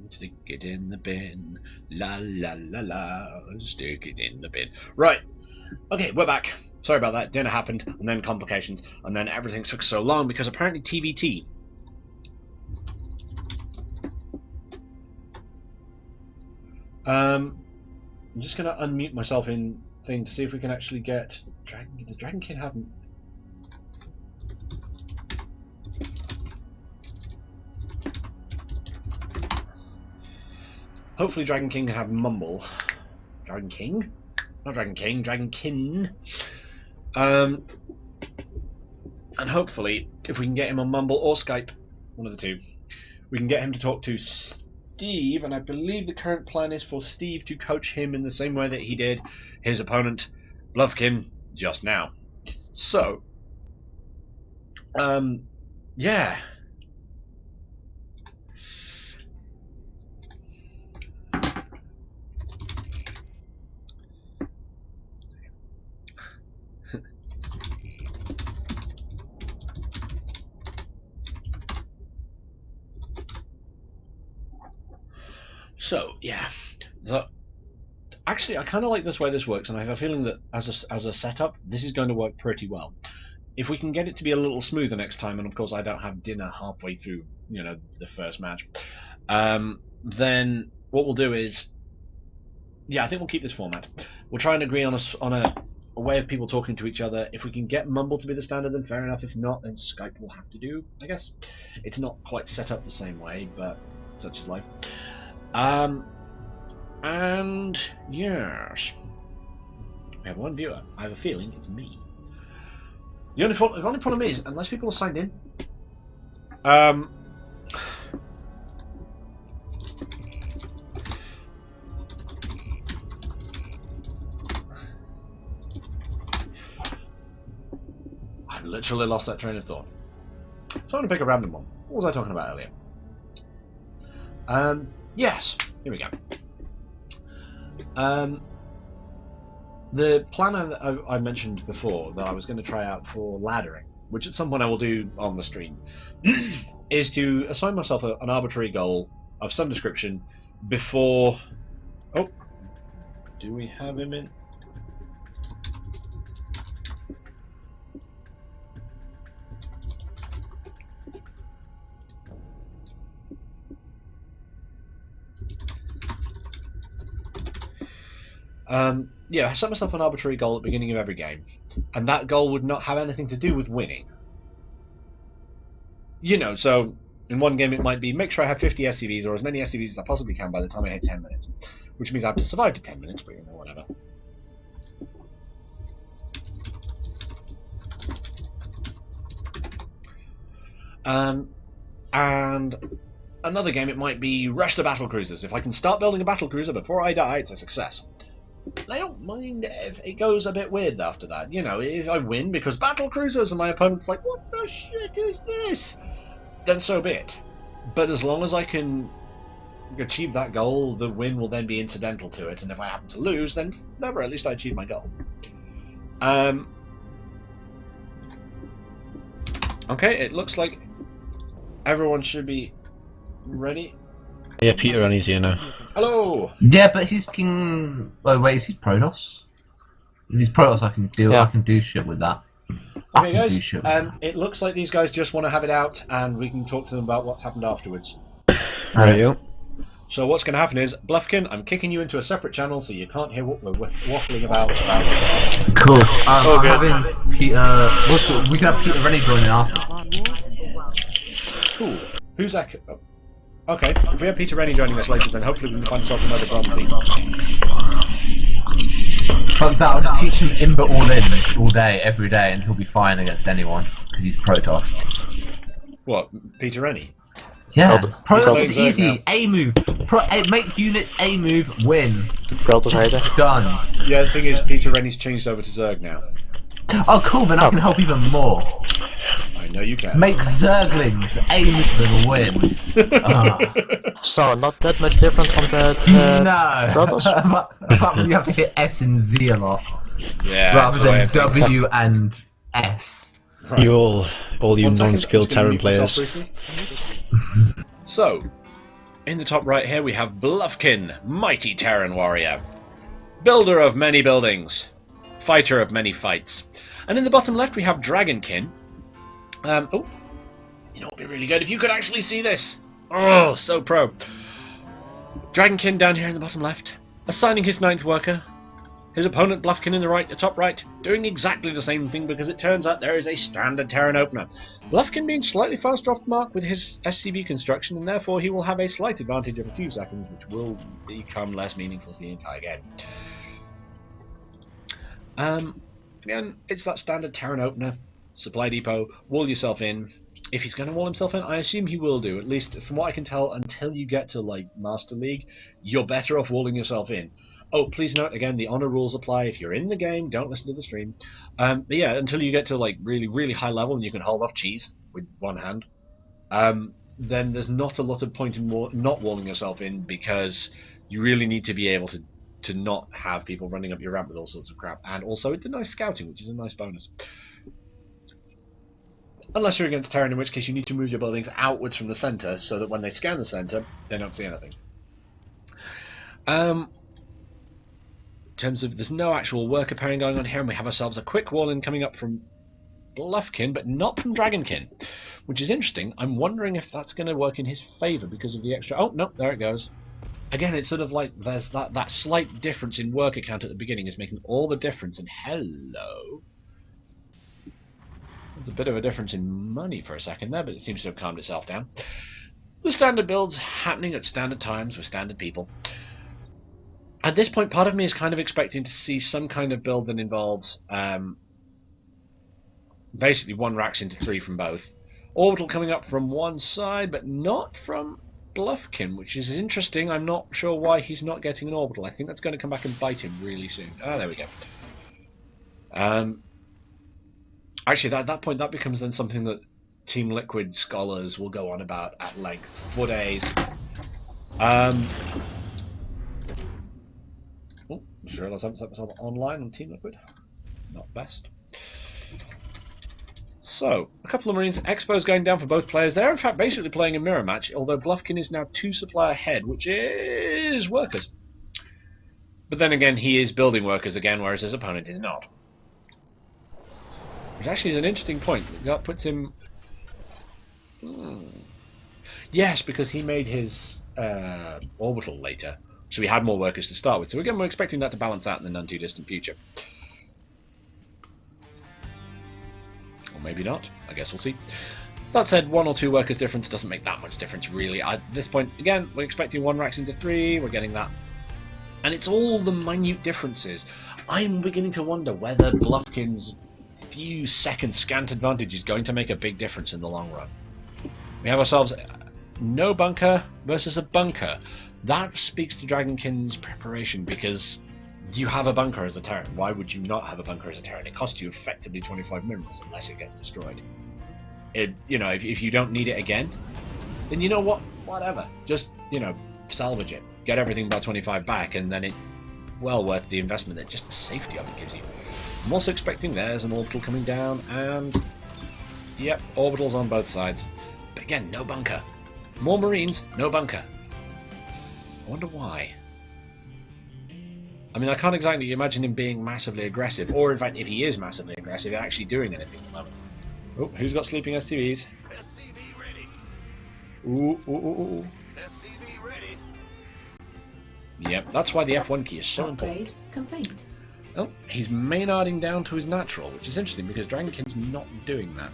Stick it in the bin. La la la la. Stick it in the bin. Right. Okay, we're back. Sorry about that. Dinner happened, and then complications, and then everything took so long because apparently TVT. I'm just gonna unmute myself in thing to see if we can actually get the Dragon King haven't. Hopefully Dragon King can have mumble. Dragon King? Not Dragon King, Dragon Kin. And hopefully, if we can get him on Mumble or Skype, one of the two, we can get him to talk to Steve, and I believe the current plan is for Steve to coach him in the same way that he did his opponent, Bluffkin, just now. So, yeah. So, yeah. Actually, I kind of like this way this works, and I have a feeling that as a setup, this is going to work pretty well. If we can get it to be a little smoother next time, and of course I don't have dinner halfway through, the first match, then what we'll do is, yeah, I think we'll keep this format. We'll try and agree on a way of people talking to each other. If we can get Mumble to be the standard, then fair enough. If not, then Skype will have to do, I guess. It's not quite set up the same way, but such is life. And yes, we have one viewer. I have a feeling it's me. The only problem is, unless people are signed in, I'm literally lost that train of thought. So I'm going to pick a random one. What was I talking about earlier? Yes, here we go. The plan I mentioned before that I was going to try out for laddering, which at some point I will do on the stream, is to assign myself an arbitrary goal of some description before... Oh, do we have him in? Yeah, I set myself an arbitrary goal at the beginning of every game, and that goal would not have anything to do with winning. So in one game it might be make sure I have 50 SCVs or as many SCVs as I possibly can by the time I hit 10 minutes, which means I have to survive to 10 minutes, but whatever. And another game it might be rush the battle cruisers. If I can start building a battle cruiser before I die, it's a success. I don't mind if it goes a bit weird after that. If I win because battle cruisers and my opponent's like, what the shit is this? Then so be it. But as long as I can achieve that goal, the win will then be incidental to it, and if I happen to lose, then never, at least I achieved my goal. Okay, it looks like everyone should be ready. Yeah, Peter Rennie's here now. Hello! Yeah, but he's fucking... Oh, wait, is he Protoss? If he's Protoss, I can do shit with that. Okay, guys, it looks like these guys just want to have it out, and we can talk to them about what's happened afterwards. Alright. So what's going to happen is, Bluffkin, I'm kicking you into a separate channel so you can't hear what we're waffling about. Cool. I'm having Peter... we can have Peter Rennie join in after. Cool. Who's that? Oh. Okay, if we have Peter Rennie joining us later, then hopefully we can find ourselves another bronzy. Fuck that, I'll just teach him Imber all-ins all day, every day, and he'll be fine against anyone, because he's Protoss. What, Peter Rennie? Yeah, Protoss is easy, A-move. Make units A-move, win. Done. Yeah, the thing is, Peter Rennie's changed over to Zerg now. Oh cool, then I can help even more. I know you can. Make Zerglings A-move and win. So, not that much different from that no. Apart from you have to hit S and Z a lot. Yeah. Rather than W and S. Right. All you non-skilled Terran players. So, in the top right here we have Bluffkin, mighty Terran warrior, builder of many buildings, fighter of many fights. And in the bottom left we have Dragonkin. Oh, you know what would be really good if you could actually see this. Oh, so pro. Dragonkin down here in the bottom left, assigning his 9th worker. His opponent Bluffkin in the top right, doing exactly the same thing because it turns out there is a standard Terran opener. Bluffkin being slightly faster off the mark with his SCB construction, and therefore he will have a slight advantage of a few seconds, which will become less meaningful for the entire game. Again, it's that standard Terran opener. Supply depot, wall yourself in. If he's going to wall himself in, I assume he will do, at least from what I can tell, until you get to like Master League, you're better off walling yourself in. Oh, please note again, the honor rules apply. If you're in the game, don't listen to the stream. But yeah, until you get to like really high level and you can hold off cheese with one hand, then there's not a lot of point in not walling yourself in, because you really need to be able to not have people running up your ramp with all sorts of crap. And also, it's a nice scouting, which is a nice bonus. Unless you're against Terran, in which case you need to move your buildings outwards from the center so that when they scan the center, they don't see anything. In terms of, there's no actual worker pairing going on here, and we have ourselves a quick wall-in coming up from Bluffkin, but not from Dragonkin, which is interesting. I'm wondering if that's going to work in his favour because of the extra... Oh, no, there it goes. Again, it's sort of like there's that slight difference in worker count at the beginning is making all the difference, and hello... There's a bit of a difference in money for a second there, but it seems to have calmed itself down. The standard builds happening at standard times with standard people. At this point, part of me is kind of expecting to see some kind of build that involves basically 1 racks into 3 from both. Orbital coming up from one side, but not from Bluffkin, which is interesting. I'm not sure why he's not getting an orbital. I think that's going to come back and bite him really soon. Ah, there we go. Actually, at that point, that becomes then something that Team Liquid scholars will go on about at length for days. Oh, just realised I haven't set myself online on Team Liquid. Not best. So, a couple of Marines. Expo's going down for both players. They're in fact basically playing a mirror match, although Bluffkin is now 2 supply ahead, which is workers. But then again, he is building workers again, whereas his opponent is not. Which actually is an interesting point. That puts him... Yes, because he made his orbital later, so we had more workers to start with. So again, we're expecting that to balance out in the none too distant future. Or maybe not. I guess we'll see. That said, 1 or 2 workers difference doesn't make that much difference, really. At this point, again, we're expecting 1 racks into 3. We're getting that. And it's all the minute differences. I'm beginning to wonder whether Bluffkin's few second scant advantage is going to make a big difference in the long run. We have ourselves no bunker versus a bunker. That speaks to Dragonkin's preparation, because you have a bunker as a Terran. Why would you not have a bunker as a Terran? It costs you effectively 25 minerals unless it gets destroyed. You know, if you don't need it again, then you know what? Whatever. Just, you know, salvage it. Get everything by 25 back, and then it's well worth the investment that just the safety of it gives you. I'm also expecting there's an orbital coming down, and yep, orbitals on both sides. But again, no bunker. More Marines, no bunker. I wonder why. I mean, I can't exactly imagine him being massively aggressive, or in fact, if he is massively aggressive, actually doing anything at the moment. Oh, who's got sleeping STVs? SCV ready. Ooh, ooh, ooh, ooh. SCV ready. Yep, that's why the F1 key is so important. Upgrade complete. Oh, he's Maynarding down to his natural, which is interesting because Dragonkin's not doing that.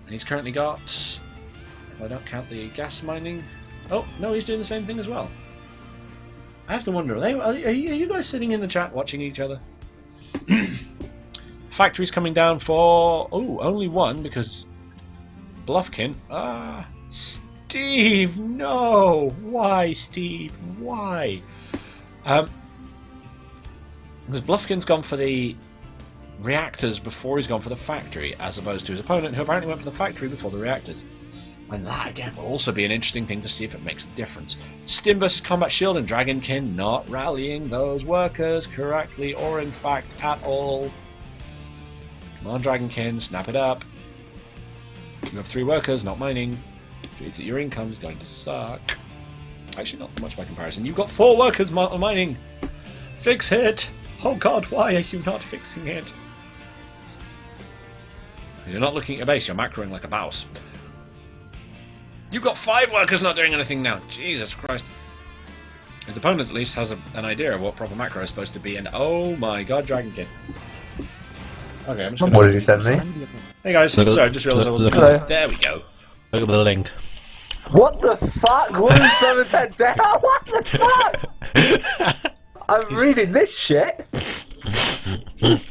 And he's currently got, if I don't count the gas mining... Oh, no, he's doing the same thing as well. I have to wonder, are you guys sitting in the chat watching each other? Factory's coming down for... Oh, only 1 because... Bluffkin... Ah... Steve, no! Why, Steve? Why? Because Bluffkin's gone for the reactors before he's gone for the factory, as opposed to his opponent, who apparently went for the factory before the reactors. And that, again, will also be an interesting thing to see if it makes a difference. Stim versus Combat Shield and Dragonkin not rallying those workers correctly, or in fact, at all. Come on, Dragonkin, snap it up. You have 3 workers, not mining. means that your income is going to suck. Actually, not much by comparison. You've got 4 workers mining. Fix it. Oh God, why are you not fixing it? You're not looking at your base. You're macroing like a mouse. You've got 5 workers not doing anything now. Jesus Christ. His opponent at least has an idea of what proper macro is supposed to be, and oh my God, Dragon Kid. Okay, I'm just gonna... What did you send me? Hey guys, sorry, I just realised I wasn't... Hello. There we go. Look at the link. What the fuck? Woman smothered head down? What the fuck? I'm reading this shit.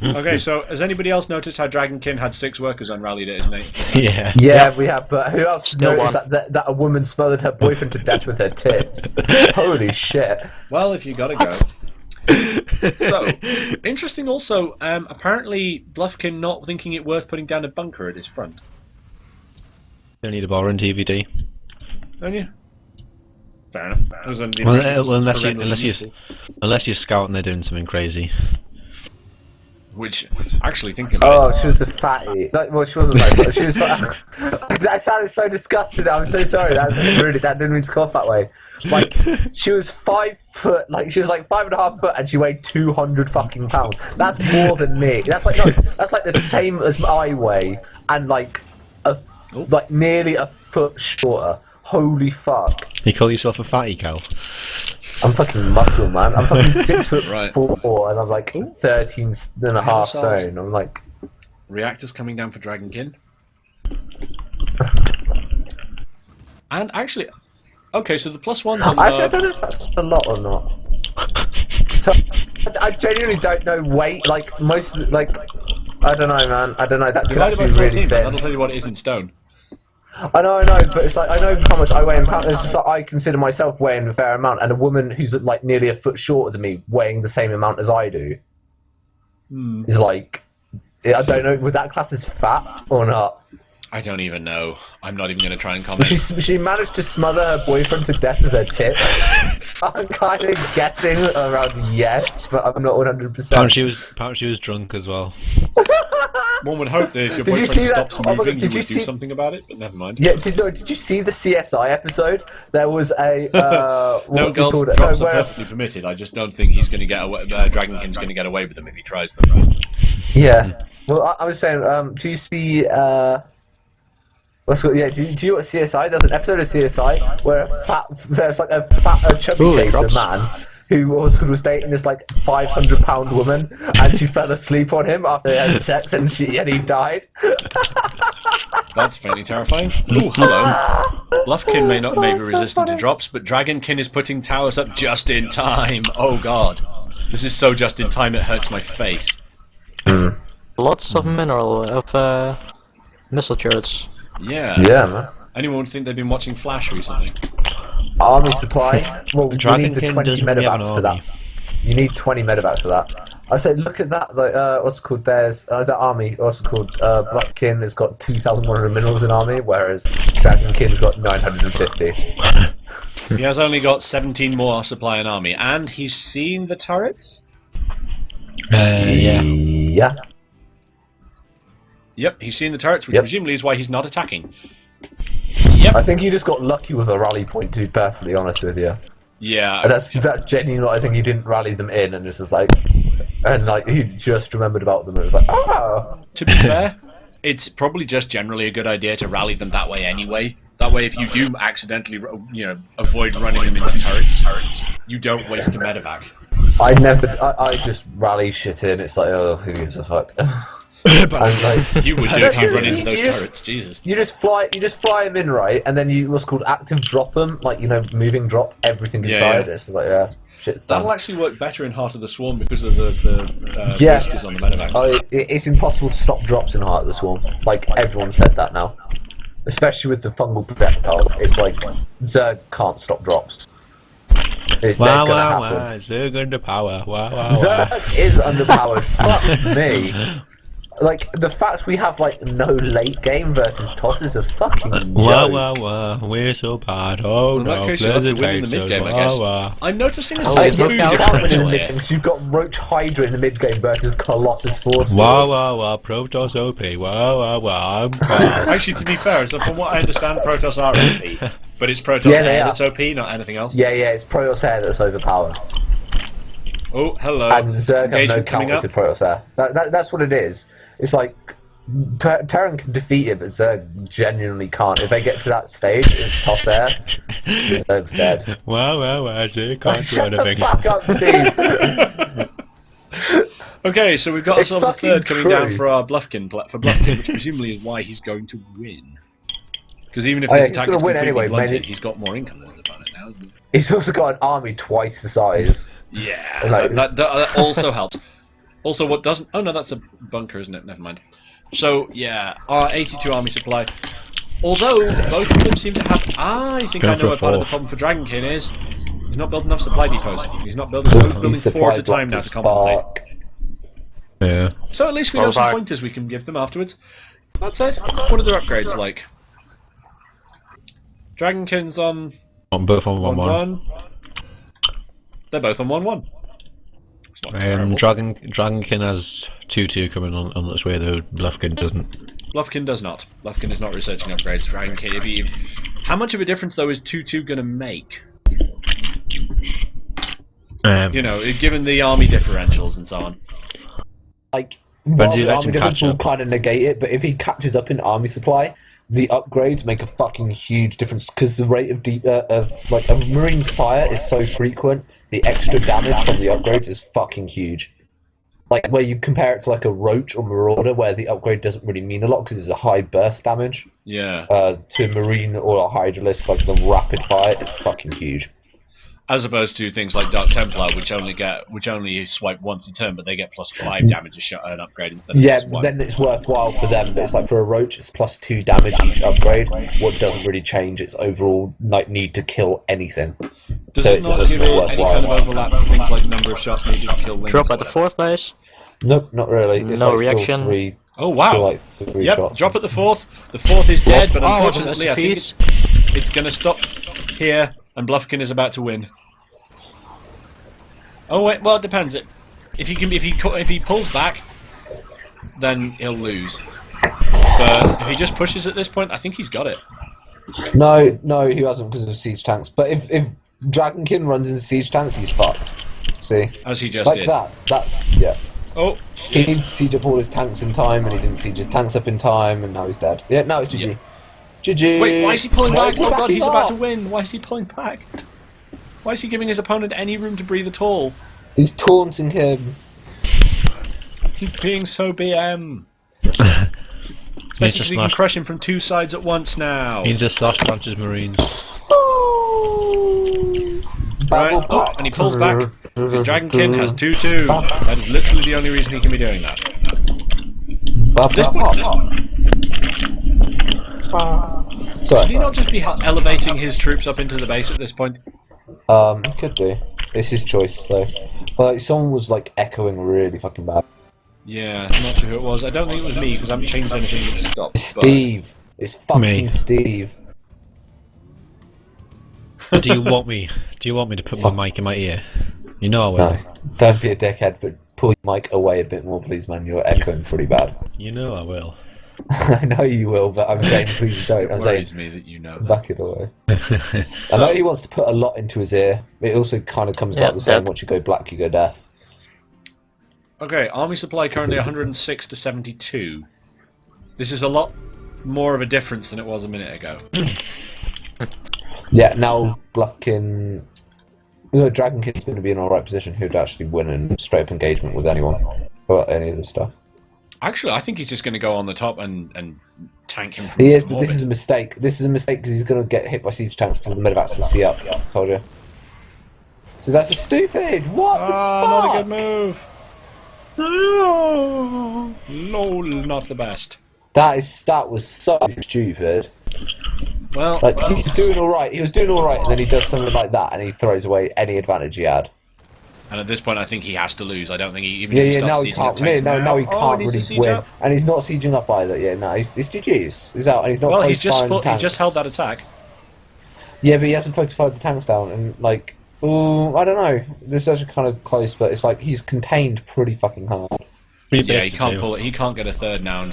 Okay, so has anybody else noticed how Dragonkin had 6 workers on rallied at his name? Yeah. Yeah, we have, but who else Still noticed one. that a woman smothered her boyfriend to death with her tits? Holy shit. Well, if you gotta go. So, interesting also, apparently Bluffkin not thinking it worth putting down a bunker at his front. Don't need a borrowing DVD. Don't you? Fair enough. I was under the Well, impression it was unless you're scouting, they're doing something crazy. Which, actually thinking about Oh, she was a fatty. Like, well, she wasn't like that. She was like... That sounded so disgusting. I'm so sorry. That didn't mean to cough that way. Like, she was 5 foot, like, she was like 5.5 foot and she weighed 200 fucking pounds. That's more than me. That's like, no, that's like the same as I weigh and like, like nearly a foot shorter. Holy fuck. You call yourself a fatty cow? I'm fucking muscle, man. I'm fucking 6 foot Right. 4 and I'm like 13 and a half stone. I'm like... reactors coming down for Dragonkin. And actually, okay, so the +1's on Actually, I don't know if that's a lot or not. So, I genuinely don't know weight, like, most, like, I don't know, man. I don't know, that could divided by actually be 14, really that'll thin. tell you what it is in stone. I know, but it's like, I know how much I weigh in pounds. It's just like, I consider myself weighing a fair amount, and a woman who's, like, nearly a foot shorter than me, weighing the same amount as I do, is like, I don't know, would that class as fat or not? I don't even know. I'm not even going to try and comment. She managed to smother her boyfriend to death with her tits. So I'm kind of guessing around yes, but I'm not 100%. Apparently she was drunk as well. One would hope that if your Did you boyfriend see that? stops Oh my moving, God, you would do something about it, but never mind. Yeah, did you see the CSI episode? There was a No, what's it girls, called? drops No, are where, perfectly permitted. I just don't think he's going to get away. Dragonkin's going to get away with them if he tries them. yeah. Well, I was saying, do you see? Yeah, do you watch CSI? There's an episode of CSI where there's like a chubby Ooh, it chaser drops. man who was dating this like 500-pound woman, and she fell asleep on him after they had sex, and he died. That's fairly terrifying. Ooh, hello. Bluffkin may be resistant to drops, but Dragonkin is putting towers up just in time. Oh God, this is so just in time it hurts my face. Lots of mineral, of missile turrets. Yeah. Yeah, man. Anyone would think they've been watching Flash recently? Army supply. Well, you need the Dragonkin 20 doesn't really have an medevacs for that. army. You need 20 medevacs for that. I say, look at that. Like, what's it called? There's the army. What's it called? Blackkin has got 2,100 minerals in army, whereas Dragonkin's got 950. He has only got 17 more supply in army, and he's seen the turrets? Yeah. Yeah. Yep, he's seen the turrets, which Yep. presumably is why he's not attacking. Yep. I think he just got lucky with a rally point, to be perfectly honest with you. Yeah. And that's genuinely what I think he didn't rally them in, and it's just like, and like he just remembered about them, and it was like, oh. To be fair, it's probably just generally a good idea to rally them that way anyway. That way, if you do accidentally, avoid running them into turrets, you don't waste a medevac. I just rally shit in. It's like, oh, who gives a fuck? Like, You would do if you run into those turrets, Jesus. You just fly them in, right? And then you what's called active drop them, like moving drop everything inside. Yeah. It's like shit's done. That'll actually work better in Heart of the Swarm because of the Yeah. boosters on the medevacs. Oh, it's impossible to stop drops in Heart of the Swarm. Like everyone said that now, especially with the fungal projectile. It's like Zerg can't stop drops. They're Wow, gonna wow, happen. wow. Zerg under power. Wow, wow, wow. Zerg is underpowered. Fuck me. like the fact we have like no late game versus toss is a fucking Wah joke. wah wah, we're so bad. Oh Well, in that no, case, you'll have to Blizzard win in the hates mid us. game, I Wah guess. wah. I'm noticing a Oh, slight he's You moved food down. can't win in differential the mid here. game because you've got Roach Hydra in the mid game versus Colossus Force. Wah wah wah, Protoss OP. Wah wah wah, I'm proud. Actually, to be fair, so from what I understand, Protoss are OP, but it's Protoss Yeah, they Air are. that's OP, not anything else. Yeah, it's Protoss Air that's overpowered. Oh, hello. And Zerg have no Engagement coming counter up. to Protoss Air. That's what it is. It's like Terran can defeat it, but Zerg genuinely can't. If they get to that stage, it's Toss Air, Zerg's dead. Wah wah wah, Zerg can't do Shut the anything. fuck up, Steve! Okay, so we've got It's ourselves a fucking third coming true. down for our Bluffkin, which presumably is why he's going to win. Because even if Oh, yeah, his he's attack gonna is win completely anyway, blunted, mate. he's got more income than his opponent now, isn't he? He's also got an army twice the size. Yeah, Like- that also helps. Also, what doesn't... Oh, no, that's a bunker, isn't it? Never mind. So, yeah, our 82 army supply. Although, both of them seem to have... I think I Going know for what a part of the fourth. problem for Dragonkin is. He's not building enough supply depots. He's not building... He's building He's 4 at a supply time now blocked to as compensate. fuck. Yeah. So at least we know some Bullseye. pointers we can give them afterwards. That said, what are their upgrades like? Dragonkin's on Both on 1-1. 1-1. They're both on 1-1. It's not terrible. Dragonkin has 2-2 coming on its way though, Bluffkin doesn't. Bluffkin does not. Bluffkin is not researching upgrades. Dragonkin, how much of a difference though is 2-2 going to make? You know, given the army differentials and so on. Like, When while do you the let army him difference catch will up? kind of negate it, but if he catches up in army supply, the upgrades make a fucking huge difference because the rate of a marine's fire is so frequent. The extra damage from the upgrades is fucking huge. Like where you compare it to like a roach or marauder, where the upgrade doesn't really mean a lot because it's a high burst damage. Yeah. To a marine or a hydralisk, like the rapid fire, it's fucking huge. As opposed to things like Dark Templar, which only swipe once a turn, but they get +5 damage an upgrade instead of Yeah, +1. then it's worthwhile for them, but it's like for a roach, it's +2 damage each upgrade. What doesn't really change its overall like need to kill anything. Does so it it's not just give it not any worthwhile. kind of overlap for things like number of shots needed to kill lings? Drop or at the whatever? 4th base. Nope, not really. It's No like reaction. Still three, Oh wow! still like three Yep, shots. drop at the 4th. The 4th is dead, Lost but power to unfortunately I think SFEs. it's going to stop here, and Bluffkin is about to win. Oh wait, well it depends. If he pulls back, then he'll lose. But if he just pushes at this point, I think he's got it. No, he hasn't because of siege tanks. But if Dragonkin runs into siege tanks, he's fucked. See, As he just like did. that. That's yeah. Oh, He shit. needs to siege up all his tanks in time, and he didn't siege his tanks up in time, and now he's dead. Yeah, now it's GG. Yeah. GG. Wait, why is he pulling Why back? is he Oh god, backing he's about to off? win. Why is he pulling back? Why is he giving his opponent any room to breathe at all? He's taunting him. He's being so BM. He's Especially just because he can smashed. crush him from 2 sides at once now. He just slash punches Marines. Right, Battle oh, pack. and he pulls back. The Dragonkin has 2-2. That is literally the only reason he can be doing that. This Should Sorry. he not just be elevating his troops up into the base at this point? He could do. It's his choice, though. But someone was like echoing really fucking bad. Yeah, I'm not sure who it was. I don't think it was me because I haven't changed anything that stopped. It's Steve. It's fucking Me. Steve. Do you want me to put my mic in my ear? You know I will. No, don't be a dickhead, but pull your mic away a bit more, please, man. You're echoing pretty bad. You know I will. I know you will, but I'm saying please don't. It I'm saying worries me that you know that. back it away. I know he wants to put a lot into his ear. It also kind of comes Yeah, back the same. that- Once you go black, you go deaf. Okay, army supply currently 106 to 72. This is a lot more of a difference than it was a minute ago. Yeah, now Bluffkin. Dragonkin's going to be in an alright position. He would actually win in straight up engagement with anyone. Or any of the stuff. Actually, I think he's just going to go on the top and tank him. From He is, but orbit. this is a mistake. This is a mistake because he's going to get hit by siege tanks because the medevac's to see up. Told you. So that's a stupid. What the fuck? Not a good move. No, lol, not the best. That was so stupid. Well, Like he was doing all right. He was doing all right, and then he does something like that, and he throws away any advantage he had. And at this point, I think he has to lose. I don't think he even Yeah, if he yeah. starts Now he sieging up can't. tanks No, he he can't needs to really siege win, up. and he's not sieging up either. Yeah, no, it's GG's. He's out, and he's not. Well, focus firing he tanks. just held that attack. Yeah, but he hasn't focus fired the tanks down, and like, ooh, I don't know. This is actually kind of close, but it's like he's contained pretty fucking hard. Yeah, he can't pull it. He can't get a third now, and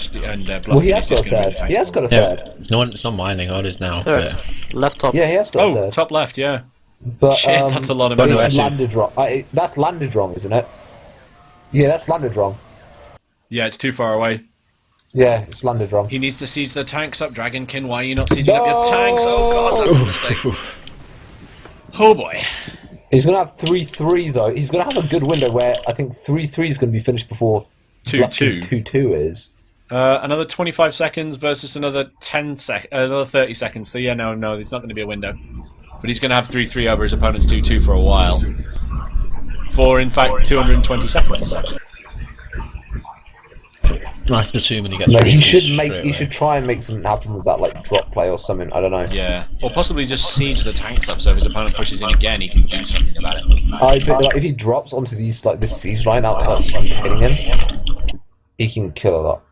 Well, he Bluffkin has is got just a going to third. be the tank He has got a forward. third. No, it's not mining. Oh, it is now. Third. But Left top. Yeah, he has got a Oh, third. top left, yeah. But Shit, that's a lot of but money. it's landed wrong. That's landed wrong, isn't it? Yeah, that's landed wrong. Yeah, it's too far away. Yeah, it's landed wrong. He needs to siege the tanks up, Dragonkin. Why are you not sieging up your tanks? Oh god, that's a mistake. Oh boy. He's gonna have 3-3 though. He's gonna have a good window where I think 3-3 is gonna be finished before 2-2. 2-2 is. Another 25 seconds versus another 30 seconds. So yeah, no, there's not going to be a window. But he's going to have 3-3 over his opponent's 2-2 for a while. For in fact 220 seconds or so. I'm assuming he gets. No, he three should straight make. away. He should try and make something happen with that, like drop play or something. I don't know. Yeah, or possibly just siege the tanks up so if his opponent pushes in again, he can do something about it. I bet like if he drops onto these like this siege line outside, hitting him, he can kill a lot.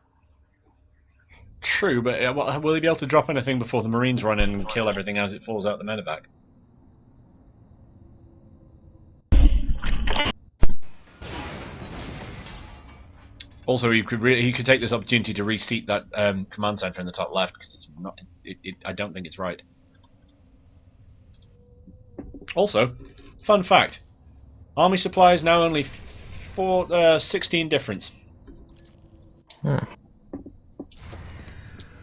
True, but will he be able to drop anything before the Marines run in and kill everything as it falls out the medevac? Also, he could take this opportunity to reseat that command center in the top left because it's not. I don't think it's right. Also, fun fact: army supply is now only 16 difference. Hmm.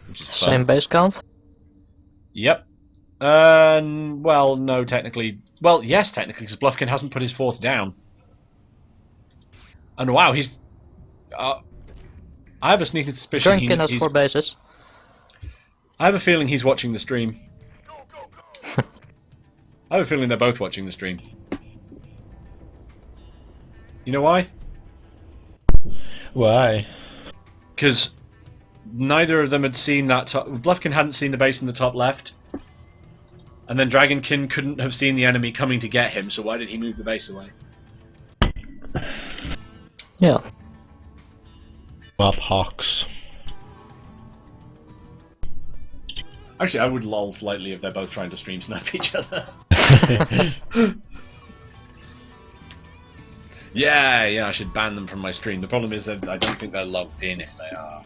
Which is Same fun. base count. Yep. Well, no, technically. Well, yes, technically, because Bluffkin hasn't put his fourth down. And wow, he's. I have a sneaking suspicion Drinking has 4 bases. I have a feeling he's watching the stream. I have a feeling they're both watching the stream. You know why? Why? Because neither of them had seen that top... Bluffkin hadn't seen the base in the top left. And then Dragonkin couldn't have seen the enemy coming to get him, so why did he move the base away? Yeah. Well, Hawks. Actually, I would lol slightly if they're both trying to stream snipe each other. Yeah, I should ban them from my stream. The problem is that I don't think they're logged in if they are.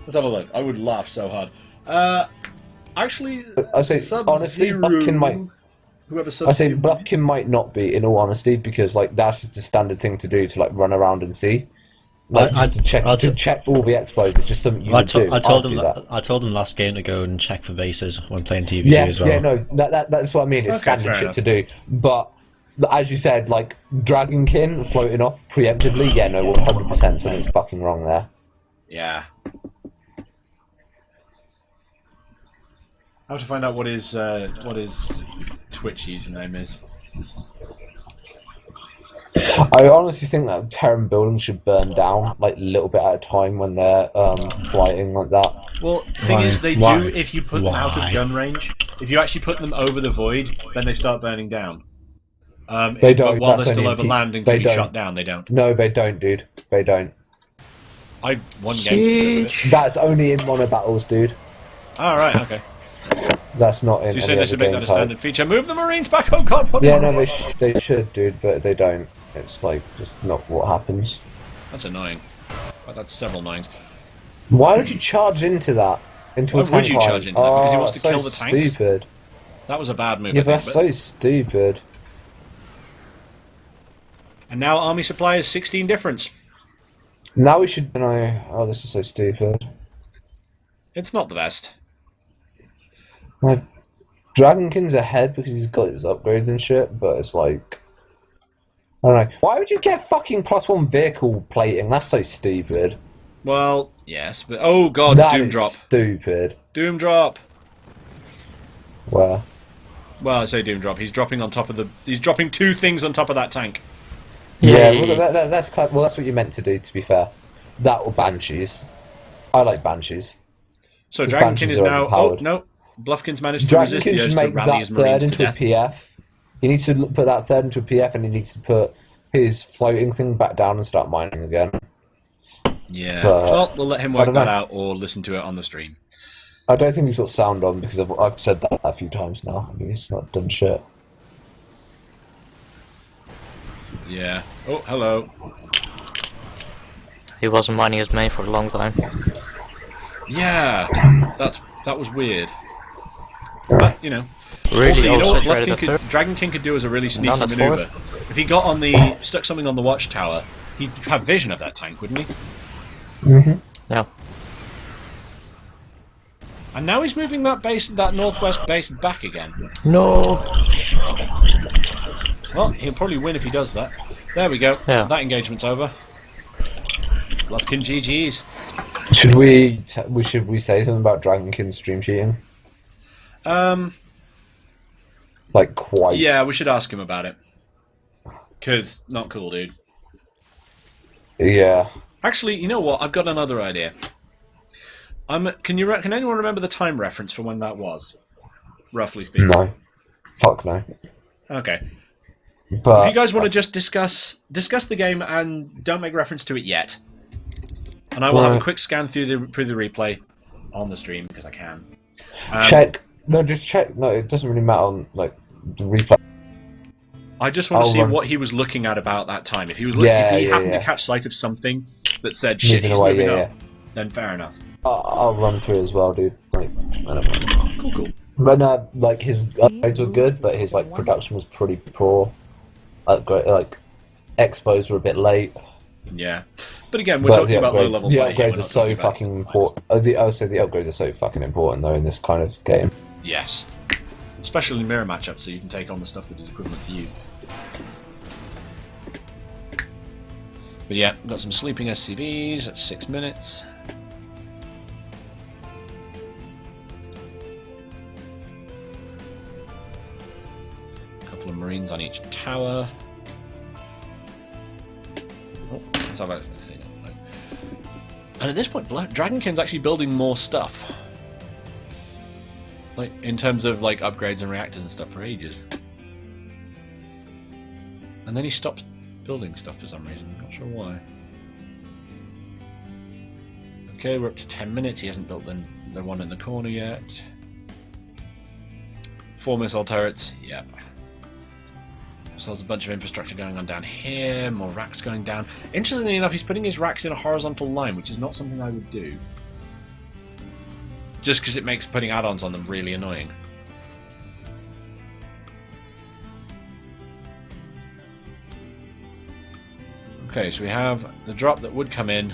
Let's have a look. I would laugh so hard. Actually, I say honestly, Bluffkin might. Whoever I say Bluffkin might not be, in all honesty, because like that's just a standard thing to do to like run around and see. Like to check all the expos. It's just something you would do. I told him that. I told him last game to go and check for bases when playing TV as well. Yeah, no, that's what I mean. It's Okay, standard fair shit enough. to do. But as you said, like Dragonkin floating off preemptively. Yeah, no, 100% something's fucking wrong there. Yeah. I have to find out what his Twitch username is. I honestly think that Terran buildings should burn down like a little bit at a time when they're fighting like that. Well, the thing is, they Why? do if you put them out Why? of gun range. If you actually put them over the void, then they start burning down. They don't. But while That's they're still only over in land and they can be don't. shot down, they don't. No, they don't, dude. They don't. I won game because of it. That's only in mono battles, dude. Oh, right, okay. That's not in So you any said they other should make game that a type. standard feature. Move the Marines back! Oh god! What Yeah, no, they should, dude, but they don't. It's like just not what happens. That's annoying. Well, that's several nines. Why would you charge into that? Into Why a tank would you line? charge into that? Because he wants to so kill the tanks? Stupid. That was a bad move. Yeah, I but think, that's so stupid. And now army supply is 16 difference. Now we should know. Oh, this is so stupid. It's not the best. Like, Dragonkin's ahead because he's got his upgrades and shit, but it's like, I don't know. Why would you get fucking +1 vehicle plating? That's so stupid. Well, yes, but oh god, That Doom is drop. stupid. Doom drop. Where? Well, I say Doom drop. He's dropping on top of the. He's dropping 2 things on top of that tank. Yeah, Yay. well, that's well, that's what you meant to do. To be fair, that or Banshees. I like Banshees. So The Dragonkin Banshees is are now. Oh overpowered. no, Bluffkin's managed to resist the Dragonkin urge should to make rally his that third Marines to into a death. PF. He needs to put that third into a PF, and he needs to put his floating thing back down and start mining again. Yeah. But, Well, we'll let him I work don't that know. out or listen to it on the stream. I don't think he's got sound on because I've said that a few times now. I mean, he's not done shit. Yeah. Oh, hello. He wasn't mining his main for a long time. Yeah. That was weird. But, you know. Really Also, you know also what traded a third. Dragon King could do as a really sneaky None at maneuver? If he got on stuck something on the watchtower, he'd have vision of that tank, wouldn't he? Mm-hmm. Yeah. And now he's moving that northwest base back again. No. Well, he'll probably win if he does that. There we go. Yeah. That engagement's over. Bluffkin GG's. Should we say something about Dragonkin stream cheating? Like quite. Yeah, we should ask him about it. 'Cause not cool, dude. Yeah. Actually, you know what? I've got another idea. Can anyone remember the time reference for when that was? Roughly speaking. No. Fuck no. Okay. But If you guys want to just discuss the game and don't make reference to it yet, and I will have a quick scan through the replay on the stream because I can. check. No, just check. No, it doesn't really matter on like the replay. I just want to I'll see run what he was looking at about that time. If he was happened to catch sight of something that said shit, Moving he's away, moving yeah, up, then fair enough. I'll run through it as well, dude. Like, I don't know. Cool. But no, like his upgrades were good, but his like production was pretty poor. Like expos were a bit late. Yeah, but again, we're But talking about low level the play here, upgrades we're are not so talking about- fucking important. I would say the upgrades are so fucking important though in this kind of game. Yes, especially in mirror matchups, so you can take on the stuff that is equivalent to you. But yeah, got some sleeping SCVs at 6 minutes. A couple of Marines on each tower. Oh, let's have a thing. And at this point, Dragonkin's actually building more stuff. Like, in terms of like upgrades and reactors and stuff for ages. And then he stops building stuff for some reason, not sure why. Okay, we're up to 10 minutes, he hasn't built the one in the corner yet. 4 missile turrets, yep. So there's a bunch of infrastructure going on down here, more racks going down. Interestingly enough, he's putting his racks in a horizontal line, which is not something I would do. Just because it makes putting add-ons on them really annoying. Okay, so we have the drop that would come in.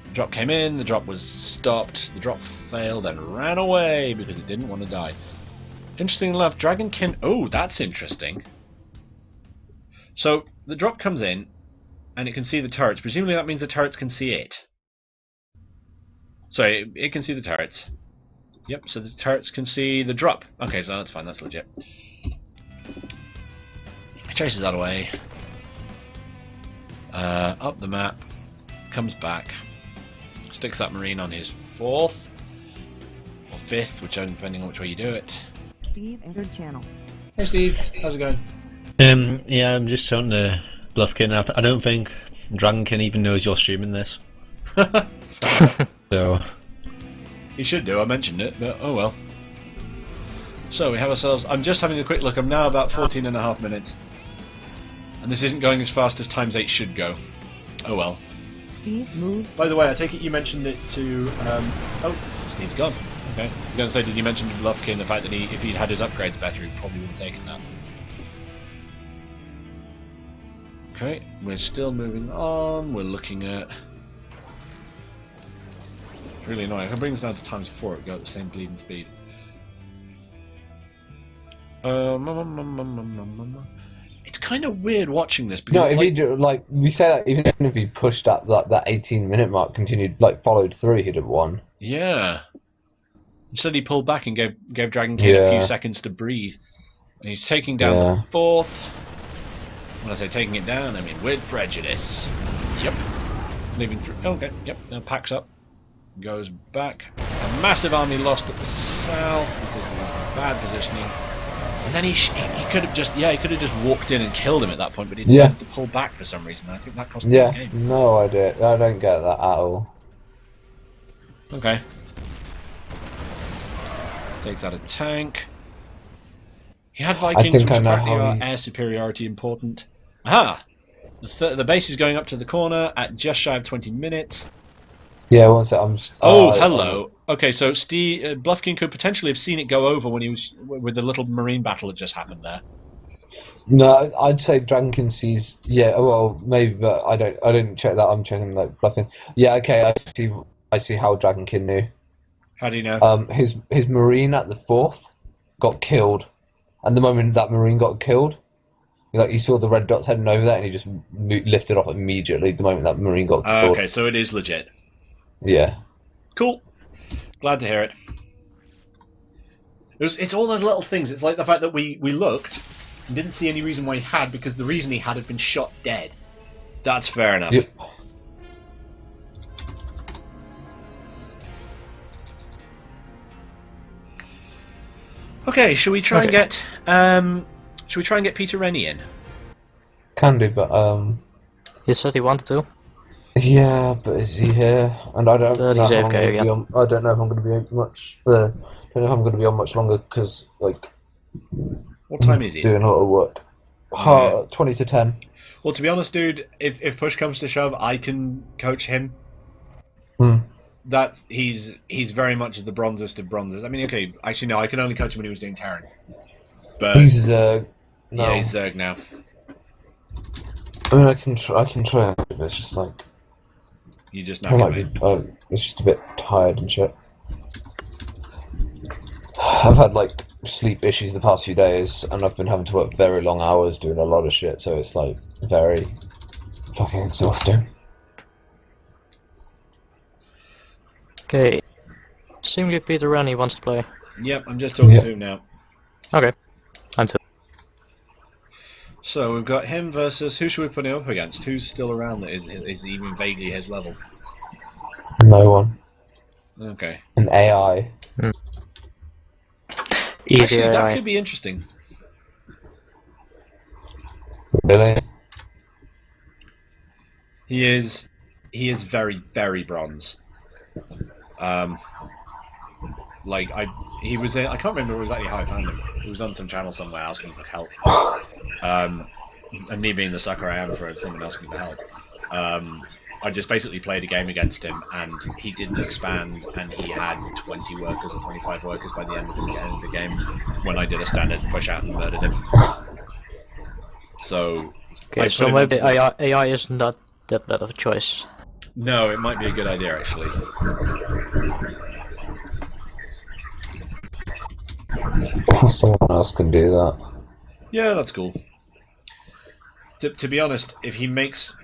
The drop came in, the drop was stopped, the drop failed and ran away because it didn't want to die. Interesting enough, Dragonkin... Oh, that's interesting. So, the drop comes in, and it can see the turrets. Presumably that means the turrets can see it. So, it can see the turrets. Yep, so the turrets can see the drop. Okay, so that's fine, that's legit. Chases that away. Up the map. Comes back. Sticks that marine on his 4th. Or 5th, depending on which way you do it. Steve entered channel. Hey Steve, how's it going? Yeah, I'm just on the Bluffkin. I don't think Dragonkin even knows you're streaming this. So He should do, I mentioned it, but oh well. So we have ourselves, I'm just having a quick look, I'm now about 14.5 minutes. And this isn't going as fast as times 8 should go. Oh well. Steve moved. By the way, I take it you mentioned it to, oh, Steve's gone. Okay. I was going to say, did you mention to Bluffkin the fact that if he'd had his upgrades better, he probably would have taken that. Okay, we're still moving on, we're looking at... It's really annoying, if I bring this down to times 4, it would go at the same bleeding speed. It's kind of weird watching this, because No, it's if like... he do, like we say that even if he pushed that 18-minute mark, continued followed through, he'd have won. Yeah. Instead he pulled back and gave Dragonkin a few seconds to breathe. And he's taking down the 4th. When I say taking it down, I mean with prejudice. Yep. Leaving through. Okay, yep. Now packs up. Goes back. A massive army lost at the south because of bad positioning. And then he could have just walked in and killed him at that point, but he Yeah. decided to pull back for some reason. I think that cost him the Yeah, game. no idea. I don't get that at all. Okay. Takes out a tank. He had Vikings, think which I know apparently how are he- air superiority important. Aha! The base is going up to the corner at just shy of 20 minutes. Yeah, one sec. Oh, hello. Okay, so Bluffkin could potentially have seen it go over when he was with the little marine battle that just happened there. No, I'd say Dragonkin sees. Yeah, well, maybe, but I don't. I didn't check that. I'm checking like Bluffkin. Yeah, okay. I see. I see how Dragonkin knew. How do you know? His marine at the 4th got killed, and the moment that marine got killed, you saw the red dots heading over there, and he just lifted off immediately. The moment that marine got killed. Okay, so it is legit. Yeah. Cool. Glad to hear it. It's all those little things. It's like the fact that we looked and didn't see any reason why he had, because the reason he had been shot dead. That's fair enough. Yep. Okay, should we try and get Peter Rennie in? Can do, but He said he wanted to. yeah, but is he here? And I don't know He's how long I'm AFK gonna be again. on. I don't know if I'm going to be much. Don't know if I'm going to be on much longer because What time is it? doing a lot of work. Yeah. 20 to 10. Well, to be honest, dude, if push comes to shove, I can coach him. Hmm. He's very much the bronzest of bronzes. I mean, okay, actually no, I can only coach him when he was doing Terran. But He's no. yeah, he's Zerg now. I mean, I can try, but it's just like You just I knock might him be. in. It's just a bit tired and shit. I've had like sleep issues the past few days, and I've been having to work very long hours doing a lot of shit, so it's like very fucking exhausting. Okay. Seems like Peter Rennie wants to play. Yep, I'm just talking to him now. Okay. I'm too. So we've got him versus, who should we put him up against? Who's still around that is even vaguely his level? No one. Okay. An AI. Easy Actually, that AI. could be interesting. Really? He is very, very bronze. Like he was I can't remember exactly how I found him. He was on some channel somewhere asking for help. And me being the sucker I am for someone asking for help, I just basically played a game against him, and he didn't expand, and he had 20 workers or 25 workers by the end of the game when I did a standard push out and murdered him. So Okay, so maybe AI isn't that bad of a choice. no, it might be a good idea actually. Someone else can do that. Yeah, that's cool. To be honest, if he makes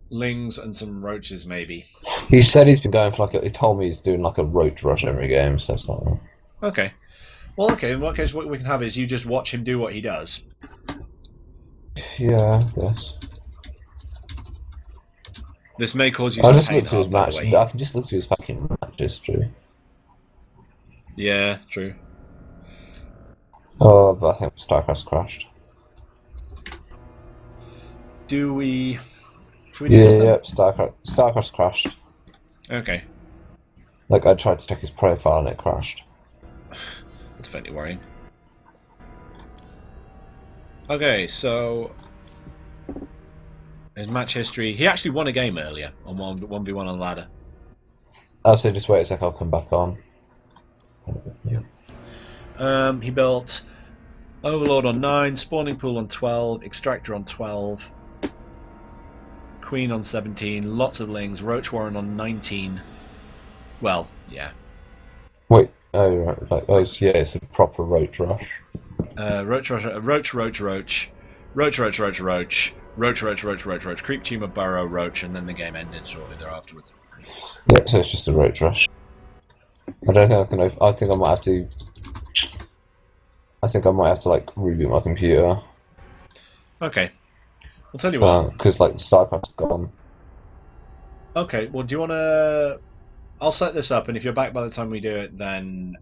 lings and some roaches, maybe. He said he's been going for he told me he's doing like a roach rush every game, so it's not. Okay. Well, okay. In what case, what we can have is you just watch him do what he does. Yeah, I guess. This may cause you I some just pain. looked through his by the match. way. I can just look through his fucking match history. Yeah, true. Oh, but I think StarCraft's crashed. Do we? Should we do this then? Yeah, StarCraft's crashed. Okay. Like I tried to check his profile and it crashed. That's fairly worrying. Okay, so his match history. He actually won a game earlier on 1v1 on ladder. I'll say just wait a sec. I'll come back on. He built Overlord on 9, Spawning Pool on 12, Extractor on 12, Queen on 17, lots of lings, Roach Warren on 19. Well, yeah. Wait. Oh, right. Yeah, it's a proper roach rush. Roach, Creep Tumor, Burrow, Roach, and then the game ended shortly thereafter. Yeah, so it's just a roach rush. I don't think I can. I think I might have to. I think I might have to like reboot my computer. Okay. I'll tell you what. Because like StarCraft's gone. Okay, well, do you want to I'll set this up, and if you're back by the time we do it, then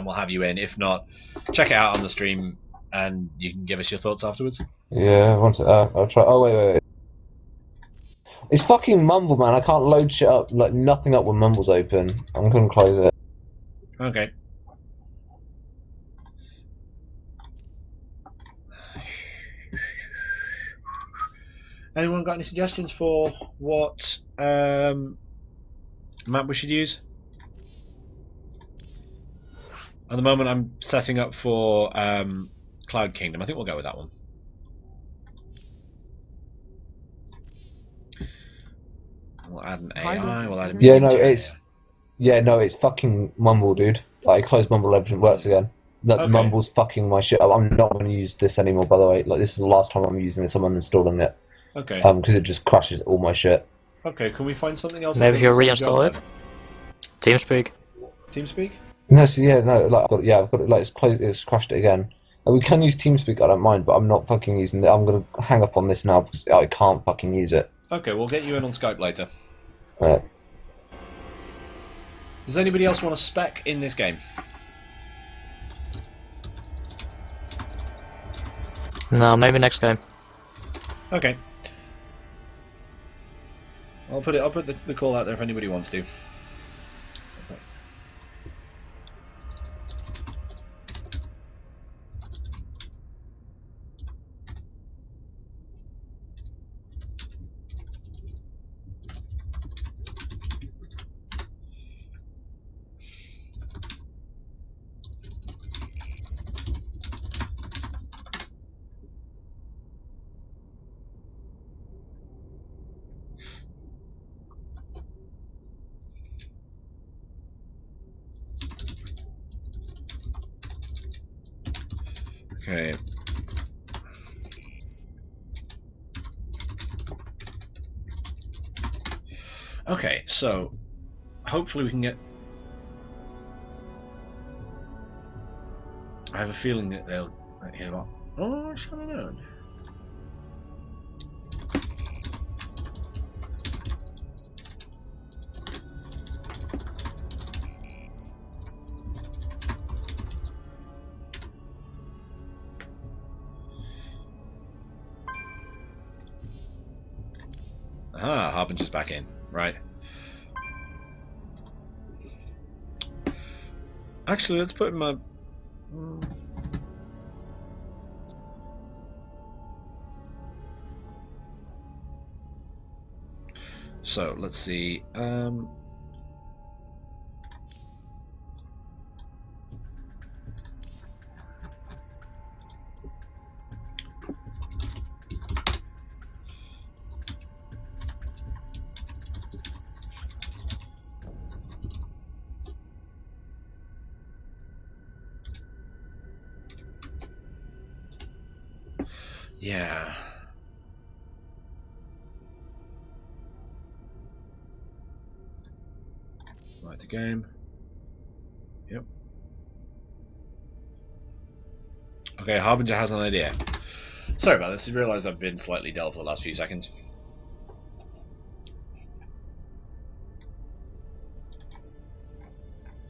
we'll have you in. If not, check it out on the stream, and you can give us your thoughts afterwards. Yeah, I'll try. Oh wait. It's fucking Mumble, man. I can't load shit up, like nothing up when Mumble's open. I'm gonna close it. Okay. Anyone got any suggestions for what map we should use? At the moment, I'm setting up for Cloud Kingdom. I think we'll go with that one. We'll add an AI. We'll add a Yeah, medium no, tier it's AI. yeah, no, it's fucking Mumble, dude. Like, I closed Mumble, everything works again. That Okay. Mumble's fucking my shit. I'm not gonna use this anymore, by the way. Like, this is the last time I'm using this. I'm uninstalling it. Okay. Because it just crashes all my shit. Okay. Can we find something else? Maybe that if you does the same job reinstall it. TeamSpeak. then? TeamSpeak. No, so yeah, no, like, I've got it. Like, it's closed. It's crashed it again. Like, we can use TeamSpeak. I don't mind, but I'm not fucking using it. I'm gonna hang up on this now because I can't fucking use it. Okay. We'll get you in on Skype later. Right. Does anybody else want a spec in this game? No, maybe next game. Okay. I'll put the call out there if anybody wants to. Okay. Okay, so hopefully we can get. I have a feeling that they'll hear what. Oh, what's going on? Aha, Harbinger's back in. Right. Actually, let's put in my. So let's see. Yeah. Right, the game. Yep. Okay, Harbinger has an idea. Sorry about this. I realise I've been slightly dull for the last few seconds.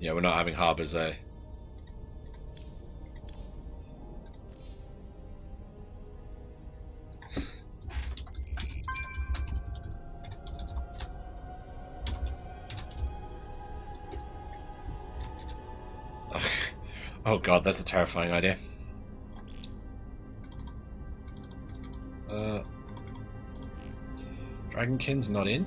Yeah, we're not having harbours there. Oh god, that's a terrifying idea. Dragonkin's not in?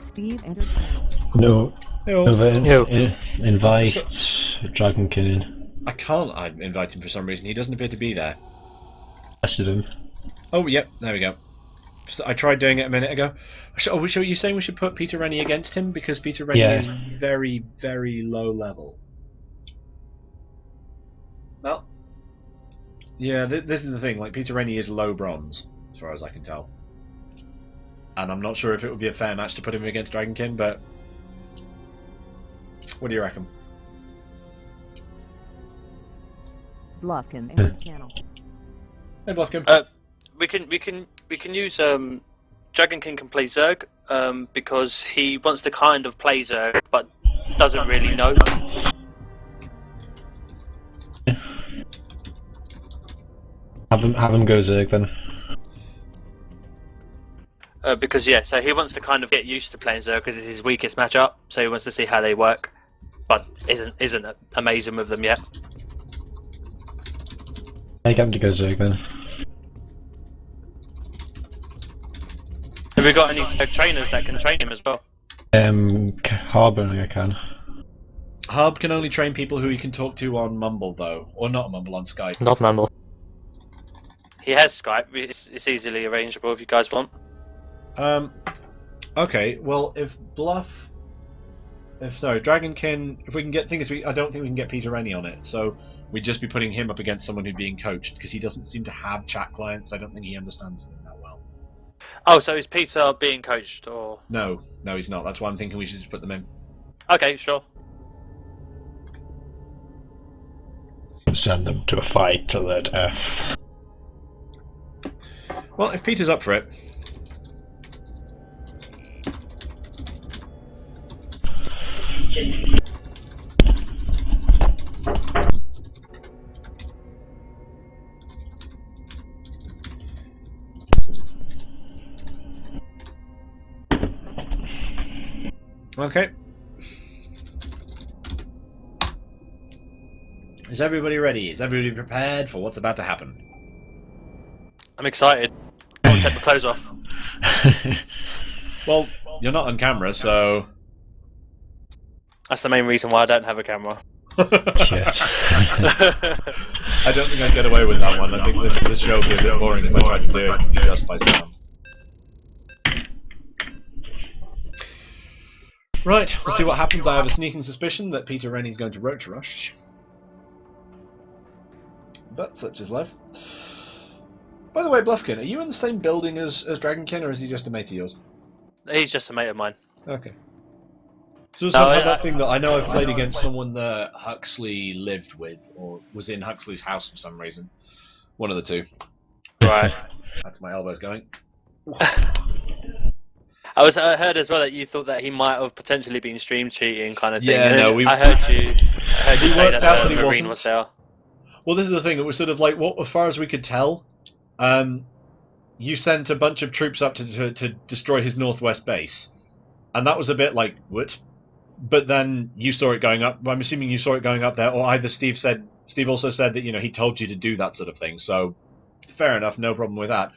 Steve entered channel. No. Hey-o. Over, Yo. invite Dragonkin in. I can't invite him for some reason. He doesn't appear to be there. Tested him. Oh, yep, there we go. So I tried doing it a minute ago. So are you saying we should put Peter Rennie against him? Because Peter Rennie Yeah. is very, very low level. Well, yeah, this is the thing. Like, Peter Rennie is low bronze, as far as I can tell. And I'm not sure if it would be a fair match to put him against Dragonkin, but what do you reckon? Bluffkin entered channel. Hey, Bluffkin. We can use Dragon King can play Zerg because he wants to kind of play Zerg but doesn't really know. Have him go Zerg then. Because so he wants to kind of get used to playing Zerg because it's his weakest matchup, so he wants to see how they work, but isn't amazing with them yet. I get him to go Zerg then. Have we got any trainers that can train him as well? Harbour, I can. Harb can only train people who he can talk to on Mumble, though, or not Mumble, on Skype. Not Mumble. He has Skype. It's easily arrangeable if you guys want. Okay. Well, if Dragonkin, if we can get things, I don't think we can get Peter Rennie on it. So we'd just be putting him up against someone who's being coached because he doesn't seem to have chat clients. I don't think he understands them that well. Oh, so is Peter being coached, or? No, he's not. That's why I'm thinking we should just put them in. Okay, sure. Send them to a fight to the death. Well, if Peter's up for it. Okay. Is everybody ready? Is everybody prepared for what's about to happen? I'm excited. I want to take my clothes off. Well, you're not on camera, so... That's the main reason why I don't have a camera. I don't think I'd get away with that one. I think this show would be a bit boring if I tried to do it just by sound. Right, we'll see what happens. I have a sneaking suspicion that Peter Rennie's going to roach rush. But such is life. By the way, Bluffkin, are you in the same building as Dragonkin, or is he just a mate of yours? He's just a mate of mine. Okay. So it's No, not that thing that I know I've played against someone that Huxley lived with, or was in Huxley's house for some reason. One of the two. Right. That's my elbows going. I heard as well that you thought that he might have potentially been stream cheating, kind of thing. Yeah, And no, I heard you say worked that out that he Marine wasn't. was there. Well, this is the thing. It was sort of like, what, as far as we could tell, you sent a bunch of troops up to destroy his northwest base, and that was a bit like what? But then you saw it going up. I'm assuming you saw it going up there, or either Steve also said that he told you to do that sort of thing. So fair enough, no problem with that.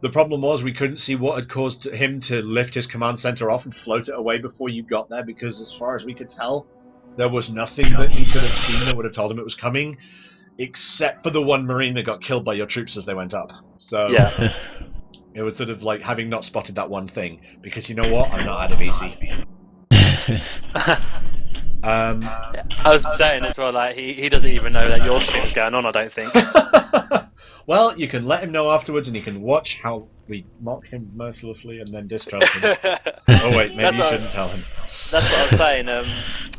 The problem was we couldn't see what had caused him to lift his command center off and float it away before you got there, because as far as we could tell, there was nothing that he could have seen that would have told him it was coming, except for the one Marine that got killed by your troops as they went up. So Yeah. it was sort of like having not spotted that one thing, because you know what? I'm not out of EC. I was saying as well, like he doesn't even know that your shit is going on. I don't think. Well, you can let him know afterwards, and he can watch how we mock him mercilessly and then distrust him. Oh wait, maybe you shouldn't tell him. That's what I was saying.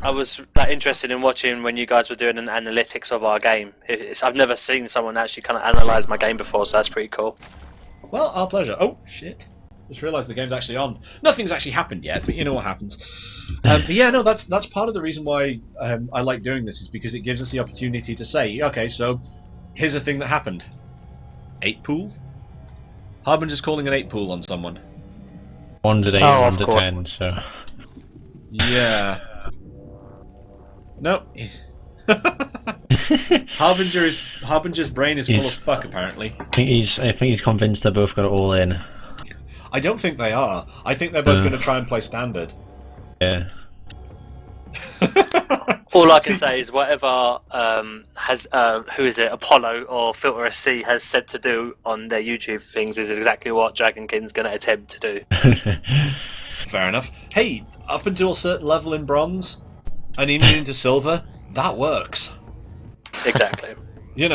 I was interested in watching when you guys were doing an analytics of our game. I've never seen someone actually kind of analyse my game before, so that's pretty cool. Well, our pleasure. Oh shit! Just realised the game's actually on. Nothing's actually happened yet, but you know what happens. But yeah, no, that's part of the reason why I like doing this, is because it gives us the opportunity to say, okay, so here's a thing that happened. 8 pool? Harbinger's calling an 8 pool on someone. One's at 8, Oh, one's of at course. 10, so... Yeah. No. Harbinger's brain is full of fuck, apparently. I think he's convinced they both got it all in. I don't think they are. I think they're both going to try and play standard. Yeah. All I can say is whatever who is it, Apollo or Filter SC has said to do on their YouTube things is exactly what Dragonkin's going to attempt to do. Fair enough. Hey, up until a certain level in bronze, and even into silver, that works. Exactly. It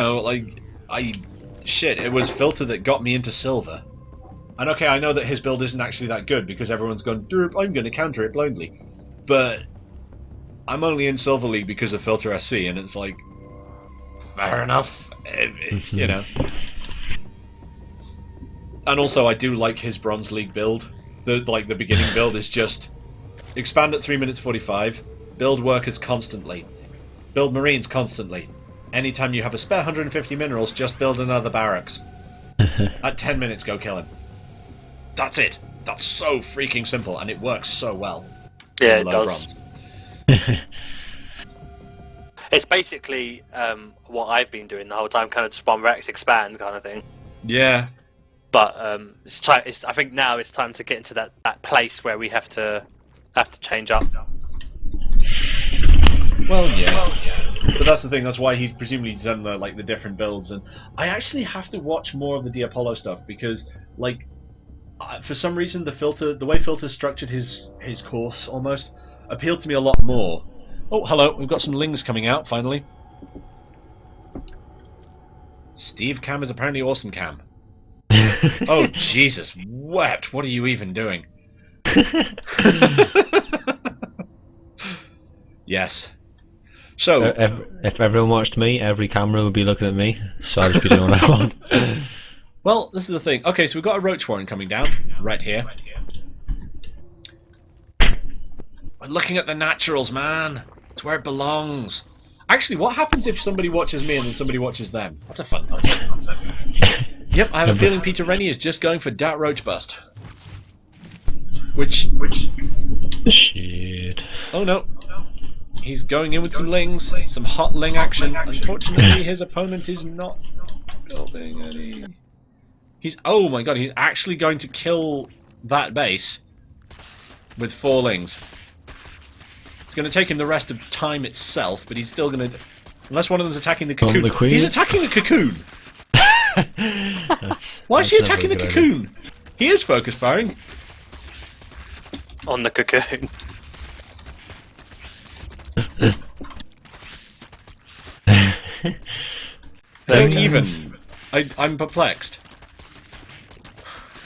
was Filter that got me into silver. And okay, I know that his build isn't actually that good because everyone's gone, I'm going to counter it blindly. But I'm only in Silver League because of Filter SC, and it's like, fair enough. And also, I do like his Bronze League build. The beginning build is just expand at 3 minutes 45, build workers constantly, build marines constantly. Anytime you have a spare 150 minerals, just build another barracks. At 10 minutes, go kill him. That's it. That's so freaking simple, and it works so well. Yeah, in it low does. bronze. It's basically what I've been doing the whole time, kind of just one Rex expand kind of thing. Yeah. But I think now it's time to get into that place where we have to change up. Well, yeah. But that's the thing. That's why he's presumably done the different builds. And I actually have to watch more of the Apollo stuff because, for some reason, the way Filter structured his course almost appealed to me a lot more. Oh, hello. We've got some lings coming out finally. Steve Cam is apparently awesome Cam. Oh Jesus! Wept. What are you even doing? Yes. So, if everyone watched me, every camera would be looking at me, so I'd just be doing what I want. well, this is the thing. Okay, so we've got a roach warren coming down right here. We're looking at the naturals, man. It's where it belongs. Actually, what happens if somebody watches me and then somebody watches them? That's a fun concept. Yep, I have a feeling Peter Rennie is just going for Dat Roach Bust. Which... Shit. Oh no. He's going in with some lings, some hot ling action. Unfortunately, his opponent is not building any... Oh my god, he's actually going to kill that base with 4 lings. It's going to take him the rest of time itself, but he's still going to... Unless one of them's attacking the cocoon. The queen? He's attacking the cocoon! Why is he attacking the cocoon? He is focus firing. On the cocoon. I'm perplexed.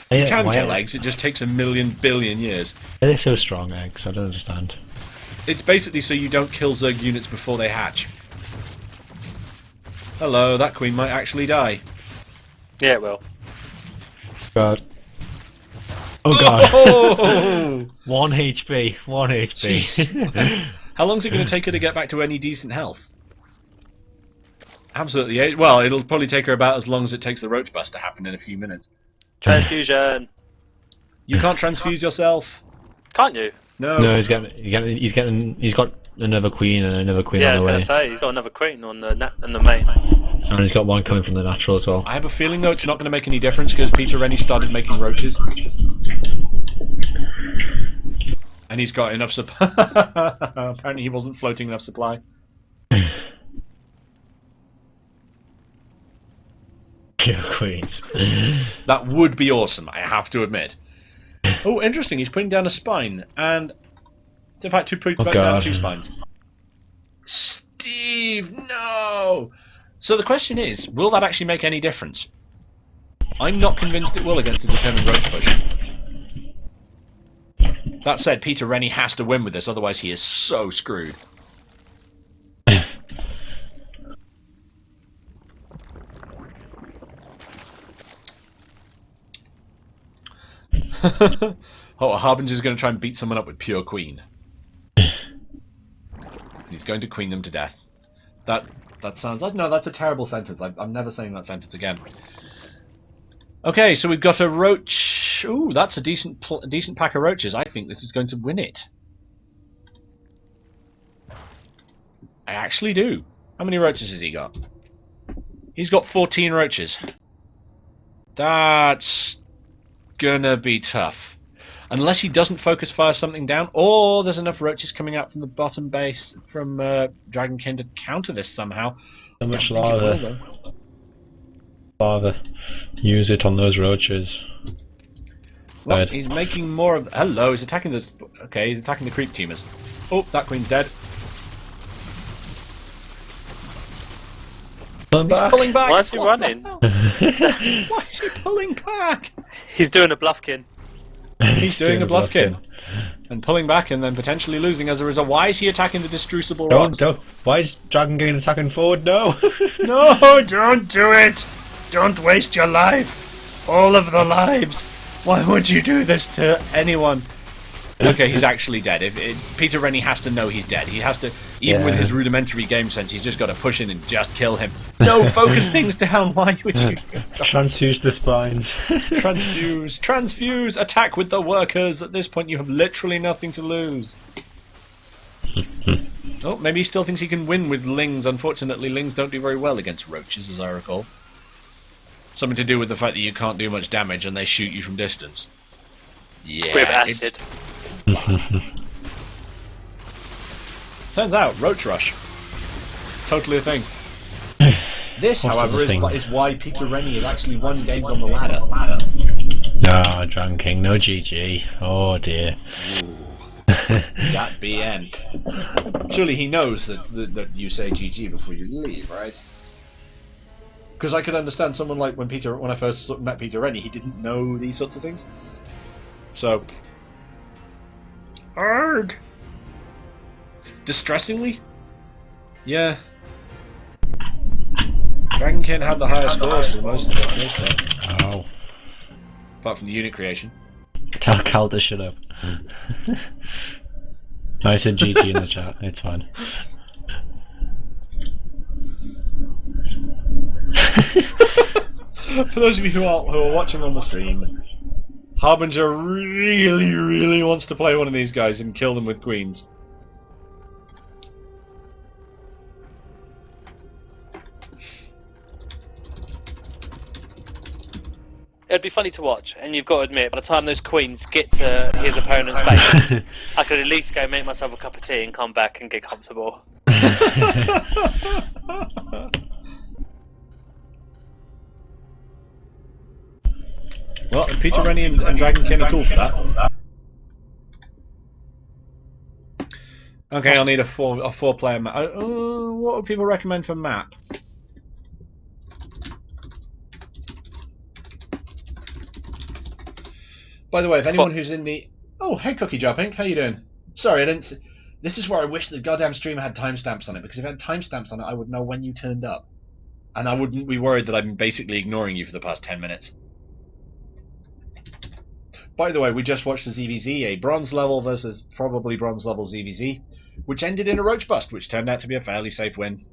Yeah, You can kill eggs, it just takes a million billion years. They're so strong, eggs, I don't understand. It's basically so you don't kill Zerg units before they hatch. Hello, that queen might actually die. Yeah, it will. God. Oh god. Oh! 1 HP. 1 HP. How long is it going to take her to get back to any decent health? Absolutely. Well, it'll probably take her about as long as it takes the roach bust to happen in a few minutes. Transfusion. You can't transfuse yourself. Can't you? No. No, he's got another queen and another queen Yeah, I on was the way. going to say, he's got another queen on the main. And he's got one coming from the natural as well. I have a feeling though it's not going to make any difference because Peter Rennie started making roaches. And he's got enough supply. Apparently he wasn't floating enough supply. Kill queens. That would be awesome, I have to admit. Oh, interesting, he's putting down a spine, and... In fact, putting down 2 spines. Steve, no! So the question is, will that actually make any difference? I'm not convinced it will against the determined roach push. That said, Peter Rennie has to win with this, otherwise he is so screwed. Oh, Harbinger's going to try and beat someone up with pure queen. He's going to queen them to death. That sounds... No, that's a terrible sentence. I'm never saying that sentence again. Okay, so we've got a roach... Ooh, that's a decent pack of roaches. I think this is going to win it. I actually do. How many roaches has he got? He's got 14 roaches. That's gonna be tough. Unless he doesn't focus fire something down, or there's enough roaches coming out from the bottom base from Dragonkin to counter this somehow. So much lava. Lava. Use it on those roaches. Well, he's making more of... Hello, he's attacking the... Okay, he's attacking the creep teamers. Oh, that queen's dead. He's pulling back. Why is he running? Why is he pulling back? He's doing a bluffkin. He's doing a bluffkin. And pulling back and then potentially losing as a result. Why is he attacking the destrucible rocks? Don't. Why is Dragon King attacking forward? No. No, don't do it. Don't waste your life. All of the lives! Why would you do this to anyone? Okay, he's actually dead. Peter Rennie has to know he's dead. He has to, even with his rudimentary game sense, he's just got to push in and just kill him. No, focus things down. Why would you? Transfuse the spines. Transfuse. Attack with the workers. At this point, you have literally nothing to lose. Oh, maybe he still thinks he can win with Lings. Unfortunately, Lings don't do very well against roaches, as I recall. Something to do with the fact that you can't do much damage and they shoot you from distance. Yeah. With acid. Turns out, Roach Rush. Totally a thing. This, however, is why Peter Rennie has actually won games on the ladder. No, Dragon King, no GG. Oh dear. That BN. Surely he knows that you say GG before you leave, right? Because I could understand someone like when I first met Peter Rennie, he didn't know these sorts of things. So, arg. Distressingly, yeah. Dragon King had the highest scores for most of it. Oh. Apart from the unit creation. Tell Cal to shut up. I said GG in the chat, it's fine. For those of you who are watching on the stream, Harbinger really wants to play one of these guys and kill them with queens. It'd be funny to watch, and you've got to admit, by the time those queens get to his opponent's base, I could at least go make myself a cup of tea and come back and get comfortable. Well, Peter Rennie and Dragon King are cool for that. Okay, I'll need a four-player map. What would people recommend for map? By the way, if anyone who's in the... Oh, hey Cookie Jumping, how you doing? Sorry, I didn't... This is where I wish the goddamn stream had timestamps on it, because if it had timestamps on it, I would know when you turned up. And I wouldn't be worried that I've been basically ignoring you for the past 10 minutes. By the way, we just watched the ZVZ, a bronze level versus probably bronze level ZVZ, which ended in a roach bust, which turned out to be a fairly safe win.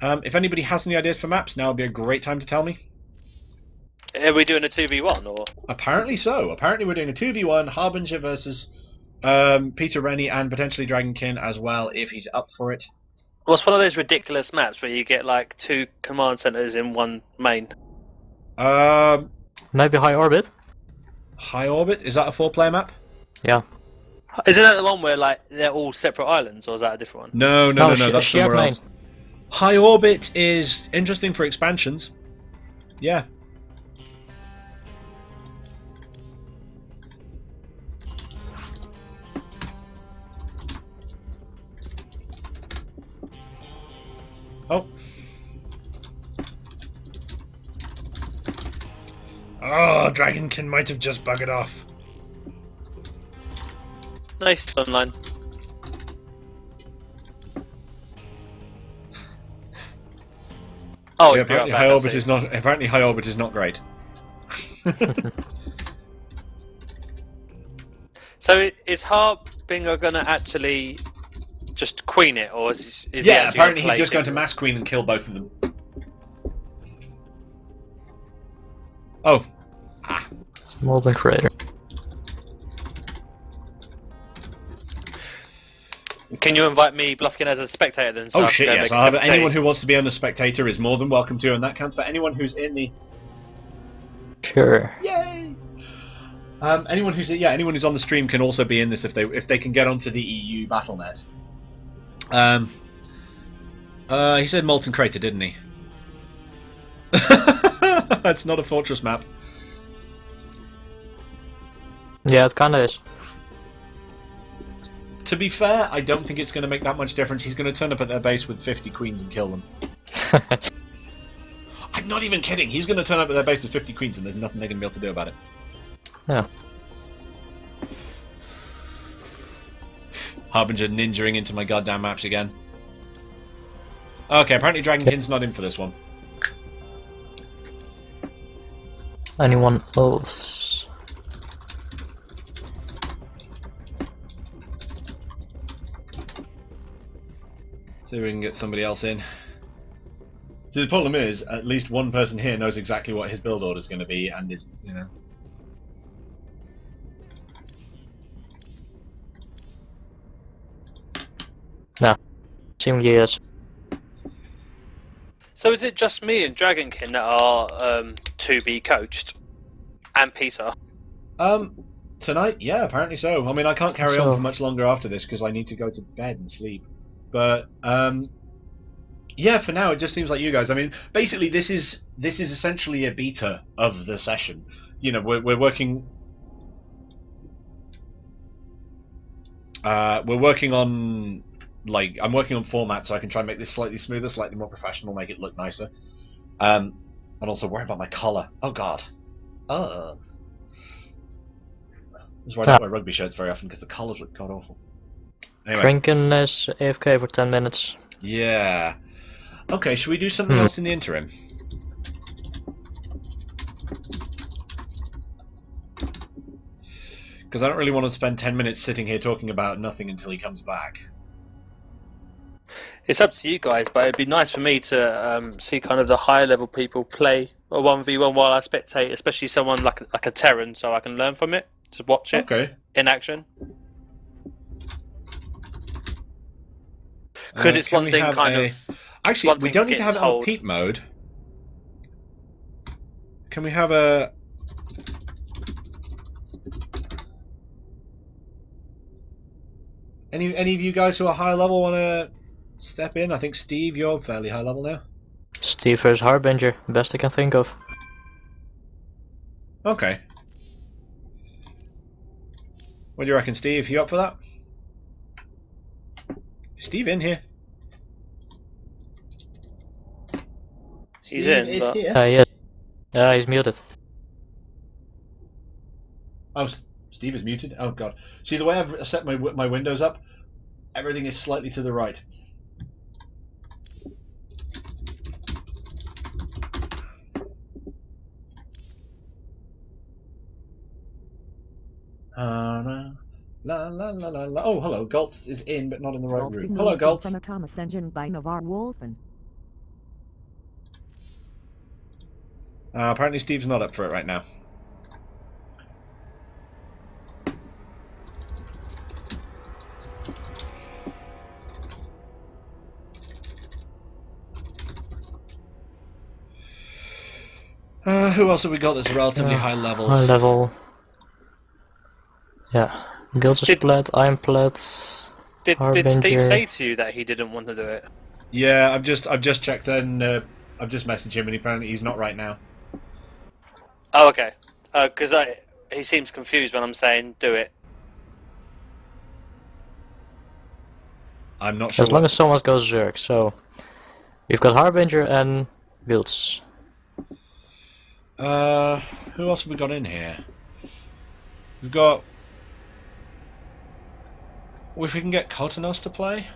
If anybody has any ideas for maps, now would be a great time to tell me. Are we doing a 2v1 or? Apparently so. Apparently we're doing a 2v1 Harbinger versus Peter Rennie and potentially Dragon King as well, if he's up for it. What's one of those ridiculous maps where you get like 2 command centers in one main? Maybe High Orbit? High Orbit? Is that a 4-player map? Yeah. Isn't that the one where like they're all separate islands, or is that a different one? No, that's shared somewhere else. main. High Orbit is interesting for expansions. Yeah. Oh. Oh, Dragonkin might have just buggered off. Nice online. Oh, Yeah, it's apparently High Orbit is not. Apparently High Orbit is not great. So is Harbinger gonna actually just queen it, or is he Yeah, actually apparently gonna he's just play going to mass queen and kill both of them. Oh. Ah. Molten Crater. Can you invite me, Bluffkin, as a spectator then? So Oh I can shit, go yes. make a I'll have cup of anyone tea? who wants to be on the spectator is more than welcome to, and that counts for anyone who's in the... Sure. Yay! Anyone who's on the stream can also be in this if they can get onto the EU BattleNet. He said Molten Crater, didn't he? That's not a fortress map. Yeah, it kinda is. To be fair, I don't think it's going to make that much difference. He's going to turn up at their base with 50 queens and kill them. I'm not even kidding. He's going to turn up at their base with 50 queens and there's nothing they're going to be able to do about it. Yeah. Harbinger ninjaing into my goddamn maps again. Okay, apparently Dragon King's not in for this one. Anyone else? See if we can get somebody else in. See, the problem is, at least one person here knows exactly what his build order is going to be, and is, you know. No. Seemingly yes. So is it just me and Dragonkin that are to be coached? And Peter? Tonight, yeah, apparently so. I mean, I can't carry on for much longer after this because I need to go to bed and sleep. But yeah, for now it just seems like you guys. I mean, basically this is essentially a beta of the session. You know, we're working. We're working on, like, I'm working on format so I can try and make this slightly smoother, slightly more professional, make it look nicer. And also worry about my collar. Oh god. This is why I don't wear rugby shirts very often because the collars look god awful. Anyway. Drinking is AFK for 10 minutes. Yeah. Okay, should we do something else in the interim? Because I don't really want to spend 10 minutes sitting here talking about nothing until he comes back. It's up to you guys, but it'd be nice for me to see kind of the higher level people play a 1v1 while I spectate, especially someone like a Terran, so I can learn from it, to watch it in action. Because it's one thing kind of... Actually, we don't need to have it on peep mode. Can we have a... Any of you guys who are high level want to step in? I think Steve, you're fairly high level now. Steve versus Harbinger, best I can think of. Okay. What do you reckon, Steve? You up for that? Steve in here. He's in, but... Yes. He's muted. Oh, Steve is muted? Oh god. See, the way I've set my windows up, everything is slightly to the right. La la la la la. Oh, hello. Gultz is in, but not in the right room. Hello, Gultz. From a Thomas engine by Navar Wolfen. Apparently Steve's not up for it right now. Who else have we got that's relatively high level? High level. Yeah. Guilds is plat, I'm plat. Did Steve say to you that he didn't want to do it? Yeah, I've just checked and I've just messaged him and apparently he's not right now. Oh, okay. Because he seems confused when I'm saying do it. I'm not sure. As long as someone goes Zerg, so we've got Harbinger and Guilds. Who else have we got in here? We've got... If we can get Kotanos to play?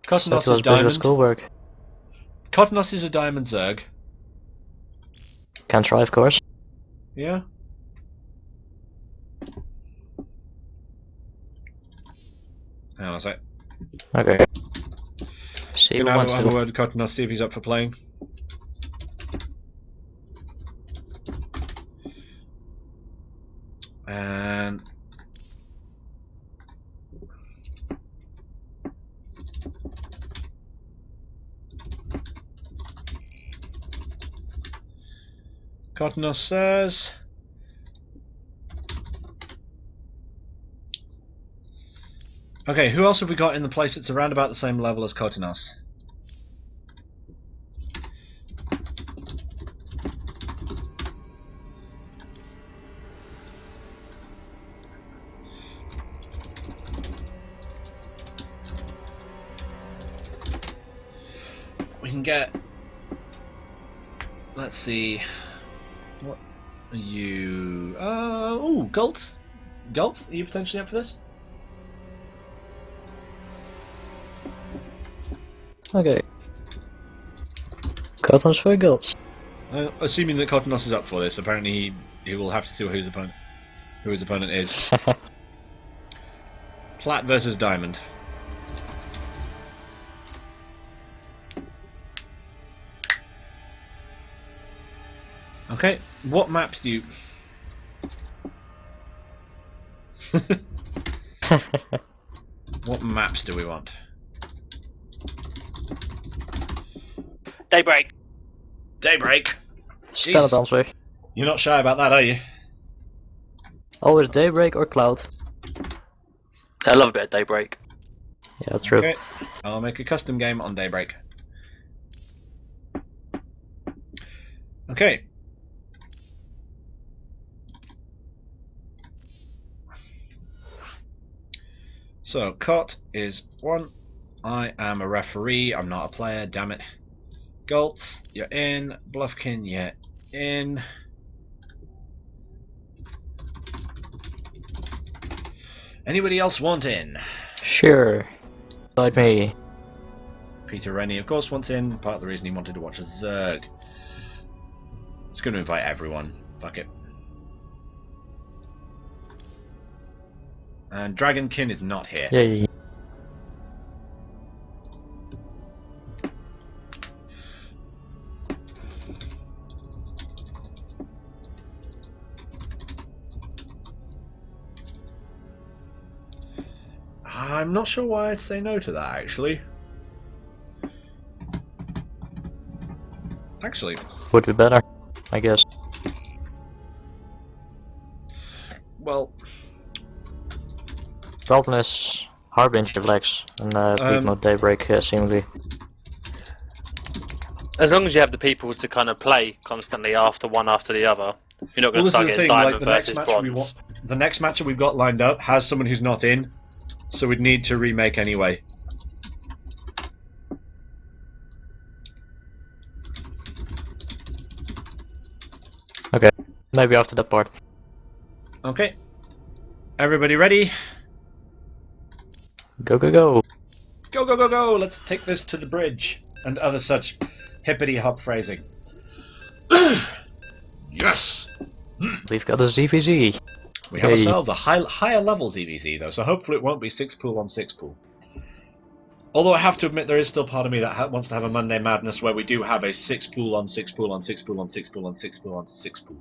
Kotanos is diamond. Schoolwork. Kotanos is a diamond Zerg. Can try, of course. Yeah. Hang on a sec. Okay. See who wants to. Have a word with Kotanos, see if he's up for playing. And... Kotanos says... Okay, who else have we got in the place that's around about the same level as Kotanos? We can get... Let's see... What are you... ooh, Gultz? Gultz, are you potentially up for this? Okay. Cottons for Guilds. Assuming that Cottonos is up for this, apparently he will have to see who his opponent is. Plat versus Diamond. Okay, what maps do you... What maps do we want? Daybreak. Daybreak! Stand Jesus. answer. You're not shy about that, are you? Always Daybreak or Cloud. I love a bit of Daybreak. Yeah, true. Okay, I'll make a custom game on Daybreak. Okay. So, Cot is 1. I am a referee, I'm not a player, damn it. Gultz, you're in. Bluffkin, you're in. Anybody else want in? Sure. Like me. Peter Rennie, of course, wants in. Part of the reason he wanted to watch a Zerg. It's going to invite everyone. Fuck it. And Dragonkin is not here. Yay. I'm not sure why I'd say no to that, actually. Would be better, I guess. Well, Problem is Harbinger flex and beat mode Daybreak seemingly. As long as you have the people to kind of play constantly after one after the other, you're not going to start getting Diamond versus Bronze. The next match that we've got lined up has someone who's not in, so we'd need to remake anyway. Okay, maybe after that part. Okay. Everybody ready? Go, go, go! Go, go, go, go! Let's take this to the bridge. And other such hippity-hop phrasing. Yes! We've got a ZVZ. We have ourselves a higher level ZVZ though, so hopefully it won't be 6 pool on 6 pool. Although I have to admit there is still part of me that wants to have a Monday Madness where we do have a 6 pool on 6 pool on 6 pool on 6 pool on 6 pool on 6 pool.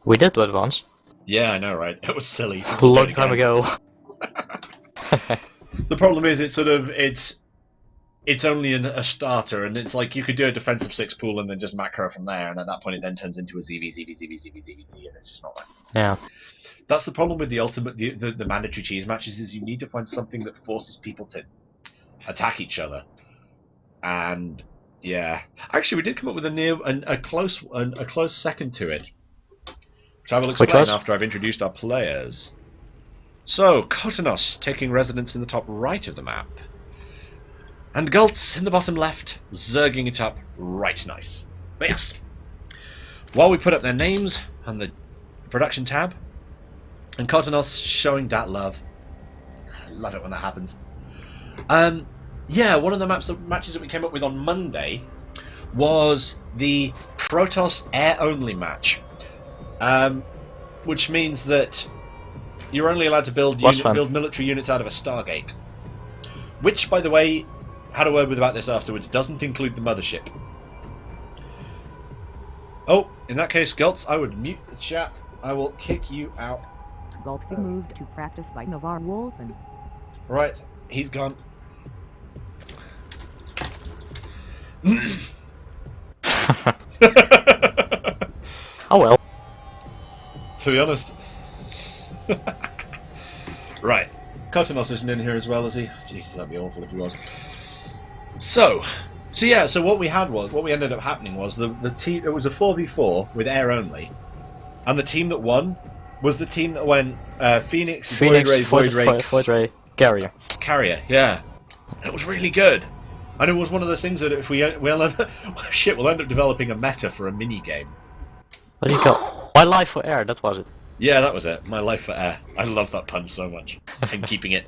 We did that once. Yeah, I know, right? It was silly. A long time ago. The problem is it's only a starter, and it's like you could do a defensive 6 pool and then just macro from there, and at that point it then turns into a ZV, and it's just not right. Yeah. That's the problem with the mandatory cheese matches, is you need to find something that forces people to attack each other. And yeah, actually we did come up with a close second to it, which I will explain after I've introduced our players. So, Cottonos taking residence in the top right of the map. And Gultz in the bottom left, zerging it up right nice. But yes, while we put up their names and the production tab, and Cottonos showing that love. I love it when that happens. Yeah, one of the matches that we came up with on Monday was the Protoss air-only match, which means that you're only allowed to build military units out of a Stargate. Which, by the way, had a word with about this afterwards, doesn't include the mothership. Oh, in that case, Gultz, I would mute the chat. I will kick you out. Gultz moved to practice by Navarre Wolfen. Right, he's gone. Oh well. To be honest. Right. Cottonos isn't in here as well, is he? Jesus, that'd be awful if he was. So what we ended up happening was the team. It was a 4v4 with air only, and the team that won was the team that went Phoenix, Void Ray, Carrier. Carrier, yeah. And it was really good. And it was one of those things that if we'll end up developing a meta for a mini game. What do you call? My Life for Air, that was it. Yeah, that was it. My Life for Air. I love that pun so much. And keeping it.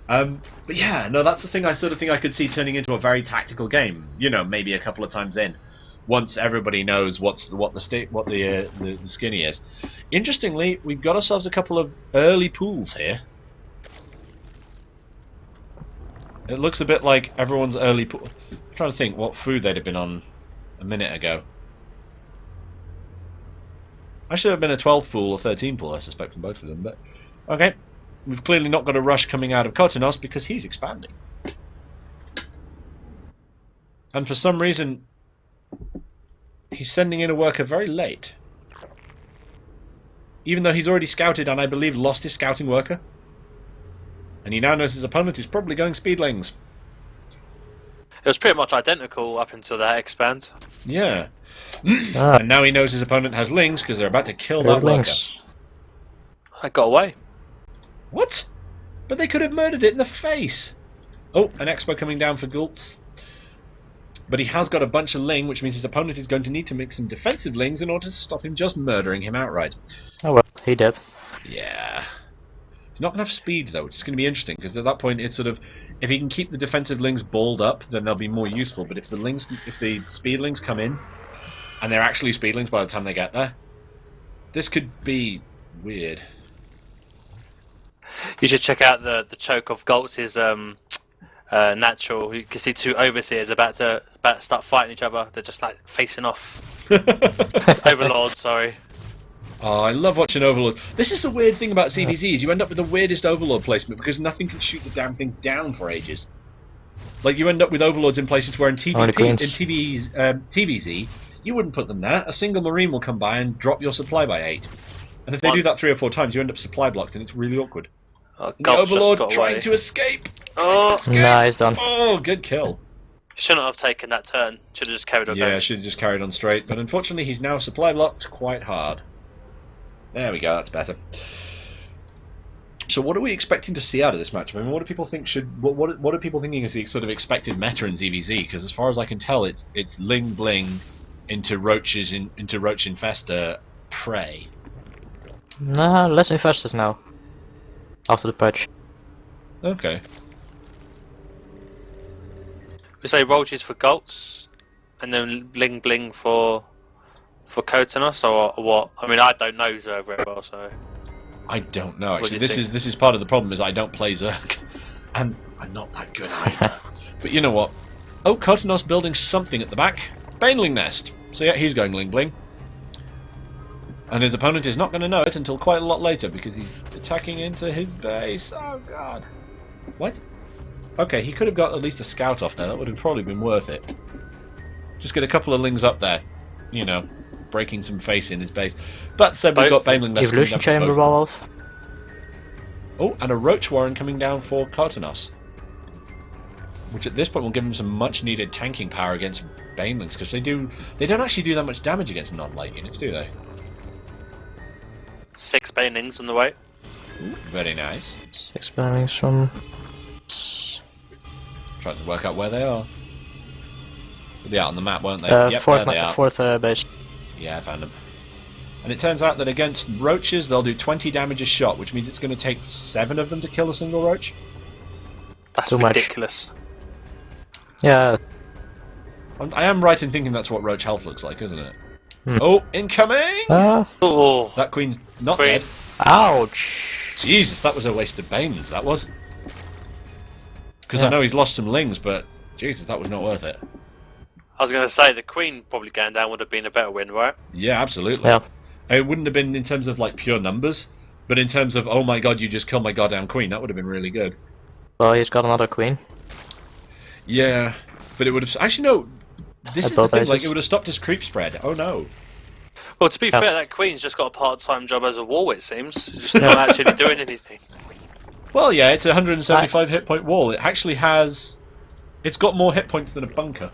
But yeah, no, that's the thing I sort of think I could see turning into a very tactical game. You know, maybe a couple of times in. once everybody knows what the skinny is. Interestingly, we've got ourselves a couple of early pools here. It looks a bit like everyone's early pool. I'm trying to think what food they'd have been on a minute ago. I should have been a 12 pool or 13 pool, I suspect, from both of them. But okay, we've clearly not got a rush coming out of Kotanos because he's expanding. And for some reason, he's sending in a worker very late. Even though he's already scouted and I believe lost his scouting worker. And he now knows his opponent is probably going speedlings. It was pretty much identical up until that expand. Yeah. And now he knows his opponent has lings because they're about to kill that worker. I got away. What? But they could have murdered it in the face. Oh, an expo coming down for Gultz. But he has got a bunch of ling, which means his opponent is going to need to make some defensive lings in order to stop him just murdering him outright. Oh well, he did. Yeah. He's not going to have speed though, which is going to be interesting, because at that point it's sort of, if he can keep the defensive lings balled up, then they'll be more useful. But if the speedlings come in, and they're actually speedlings by the time they get there, this could be weird. You should check out the choke of Goltz's natural. You can see two overseers about to start fighting each other. They're just like facing off. Overlords, sorry. Oh, I love watching Overlord. This is the weird thing about CDZs. You end up with the weirdest Overlord placement because nothing can shoot the damn thing down for ages. Like, you end up with Overlords in places where in TVZ, you wouldn't put them there. A single Marine will come by and drop your supply by 8. And if they do that 3 or 4 times, you end up supply blocked, and it's really awkward. The Overlord trying to escape! Oh, nah, he's done. Oh, good kill. Shouldn't have taken that turn. Should have just carried on. Yeah, should have just carried on straight. But unfortunately, he's now supply blocked quite hard. There we go, that's better. So what are we expecting to see out of this match? I mean, what do people think what are people thinking is the sort of expected meta in ZVZ? Because as far as I can tell, it's Ling Bling into Roach Infestor Prey. Nah, less infestors now. After the patch. Okay. We say Roaches for Goltz, and then Ling Bling for Kotanos, or what? I mean, I don't know Zerg very well, so. I don't know. Actually, this is part of the problem. Is I don't play Zerg, and I'm not that good either. But you know what? Oh, Kotanos building something at the back. Baneling Nest. So yeah, he's going Ling Bling. And his opponent is not going to know it until quite a lot later because he's attacking into his base. Oh god. What? Okay, he could have got at least a scout off there. That would have probably been worth it. Just get a couple of lings up there. You know, breaking some face in his base. But said we've got Baneling Nest. Evolution Chamber roll off. Oh, and a Roach Warren coming down for Kotanos. Which at this point will give him some much needed tanking power against Banelings, because they don't actually do that much damage against non-light units, do they? 6 Banelings on the way. Ooh, very nice. 6 Banelings from... Trying to work out where they are. They are on the map, weren't they? Yep, fourth, there they are. Fourth base. Yeah, I found them. And it turns out that against roaches, they'll do 20 damage a shot, which means it's going to take 7 of them to kill a single roach. That's too ridiculous. Much. Yeah. I am right in thinking that's what roach health looks like, isn't it? Oh, incoming! Oh, that queen's not Queen. dead. Ouch! Jesus, that was a waste of Banes, that was. Because I know he's lost some lings, but Jesus, that was not worth it. I was going to say, the Queen probably going down would have been a better win, right? Yeah, absolutely. Yeah. It wouldn't have been in terms of like pure numbers, but in terms of, oh my god, you just killed my goddamn queen, that would have been really good. Well, he's got another queen. Yeah, but it would have... Actually, no. This At is the thing, bases. like, it would have stopped his creep spread. Oh no. Well, to be fair, that Queen's just got a part-time job as a wall, it seems. Just not actually doing anything. Well, yeah, it's a 175 hit point wall. It actually has... It's got more hit points than a bunker.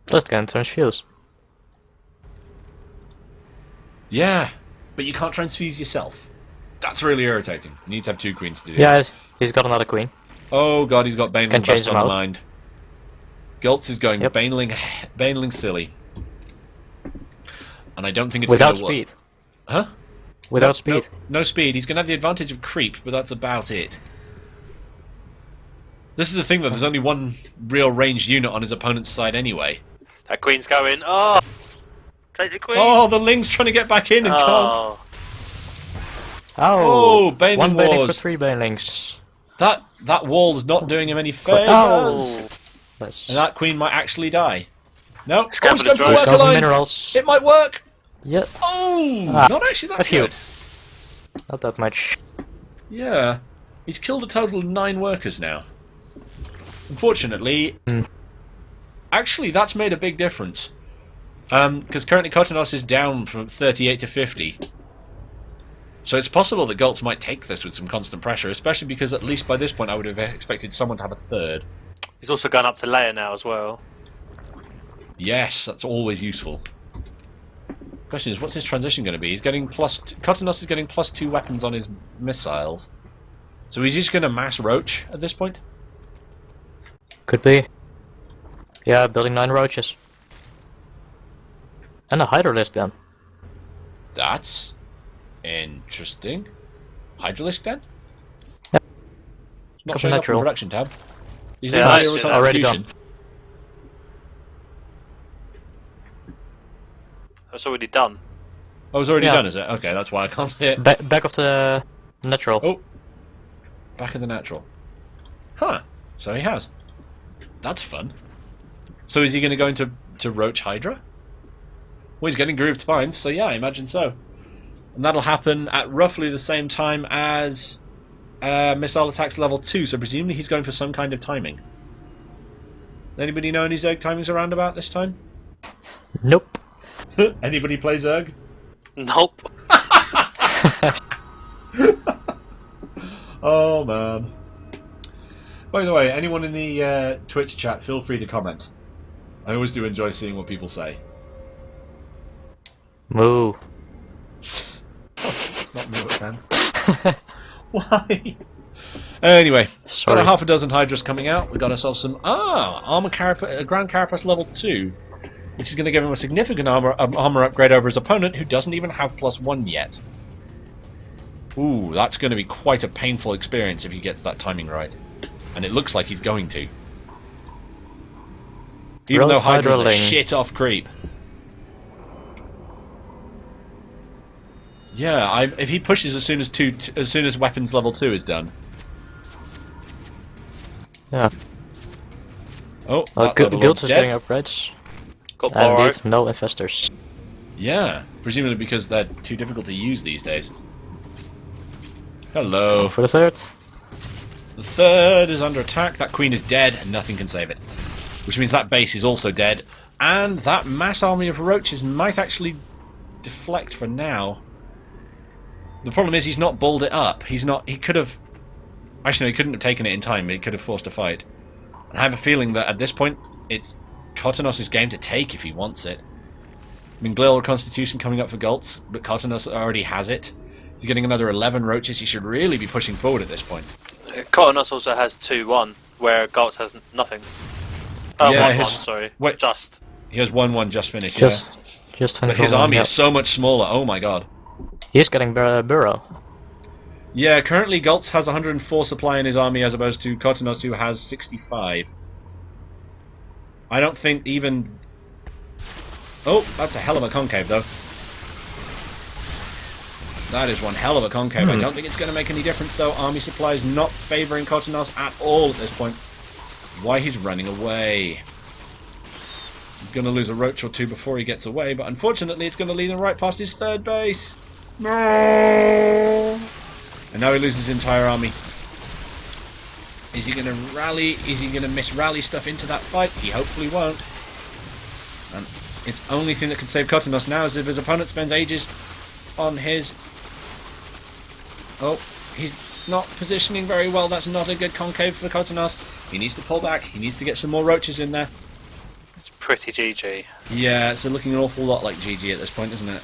Just can turn shields. Yeah, but you can't transfuse yourself. That's really irritating. You need to have 2 queens to do Yeah, that. he's got another queen. Oh god, he's got Baneling Can change bust on them the out. mind. Gultz is going Yep. Baneling silly. And I don't think it's Without gonna work. speed. Huh? Without speed. No speed. He's going to have the advantage of creep, but that's about it. This is the thing, though. There's only one real ranged unit on his opponent's side anyway. That queen's going. Oh! Take the queen! Oh, the Ling's trying to get back in and can't. Oh! Oh, Baneling one baneling for Wars. 3 banelings. That wall's not doing him any favours. Oh! Let's And that queen might actually die. No, It's going for the going for drone. work go for line. minerals. It might work. Yep, Oh, Ah, not actually that a few. good. not that much. Yeah, he's killed a total of 9 workers now. Unfortunately, actually that's made a big difference. Because currently Kotanos is down from 38 to 50. So it's possible that Gultz might take this with some constant pressure, especially because at least by this point I would have expected someone to have a third. He's also gone up to layer now as well. Yes, that's always useful. Question is, what's his transition going to be? He's getting Kotanos is getting +2 weapons on his missiles. So he's just going to mass roach at this point? Could be. Yeah, building 9 roaches. And a Hydralisk then. That's interesting. Hydralisk then? Yep. Not Couple showing up in the natural. production tab. He's Yeah, in that's zero already contribution. done. That's already done. Oh, it's already Yeah. done, is it? Okay, that's why I can't see it. Back of the natural. Oh, back in the natural. Huh. So he has. That's fun. So is he going to go into Roach Hydra? Well, he's getting grooved spines, so yeah, I imagine so. And that'll happen at roughly the same time as missile attacks level 2, so presumably he's going for some kind of timing. Anybody know any Zerg timings around about this time? Nope. Anybody play Zerg? Nope. Oh man. By the way, anyone in the Twitch chat, feel free to comment. I always do enjoy seeing what people say. Moo. Not me, man. Why? Anyway, got Sorry. a half a dozen Hydras coming out. We got ourselves some armor ground carapace level 2, which is going to give him a significant armor upgrade over his opponent, who doesn't even have +1 yet. Ooh, that's going to be quite a painful experience if he gets that timing right, and it looks like he's going to. Even though Hydra's a Hydraling. shit off creep. Yeah, if he pushes as soon as weapons level 2 is done. Yeah. Oh, that level Guild one's is dead. getting upgrades. Got And borrowed. these no infestors. Yeah, presumably because they're too difficult to use these days. Hello. For the 3rd. The 3rd is under attack. That queen is dead, and nothing can save it. Which means that base is also dead, and that mass army of roaches might actually deflect for now. The problem is he's not balled it up. He could have... Actually, no, he couldn't have taken it in time, but he could have forced a fight. And I have a feeling that at this point, it's Kotanos' game to take if he wants it. I mean, Glil Constitution coming up for Gultz, but Kotanos already has it. He's getting another 11 roaches. He should really be pushing forward at this point. Kotanos also has 2-1, where Gultz has nothing. Oh, Yeah, 1-1, sorry. wait. Just. He has 1-1 just finished, Just but 24 his army yeah. is so much smaller, oh my god. He's getting burrow. Yeah, currently Gultz has 104 supply in his army as opposed to Kotanos, who has 65. I don't think even... Oh, that's a hell of a concave though. That is one hell of a concave. I don't think it's going to make any difference though. Army supply is not favouring Kotanos at all at this point. Why he's running away. He's going to lose a roach or two before he gets away, but unfortunately it's going to lead him right past his 3rd base. No! And now he loses his entire army. Is he going to rally? Is he going to miss rally stuff into that fight? He hopefully won't. And its only thing that can save Kotanos now is if his opponent spends ages on his... Oh, he's not positioning very well. That's not a good concave for Kotanos. He needs to pull back. He needs to get some more roaches in there. It's pretty GG. Yeah, it's looking an awful lot like GG at this point, isn't it?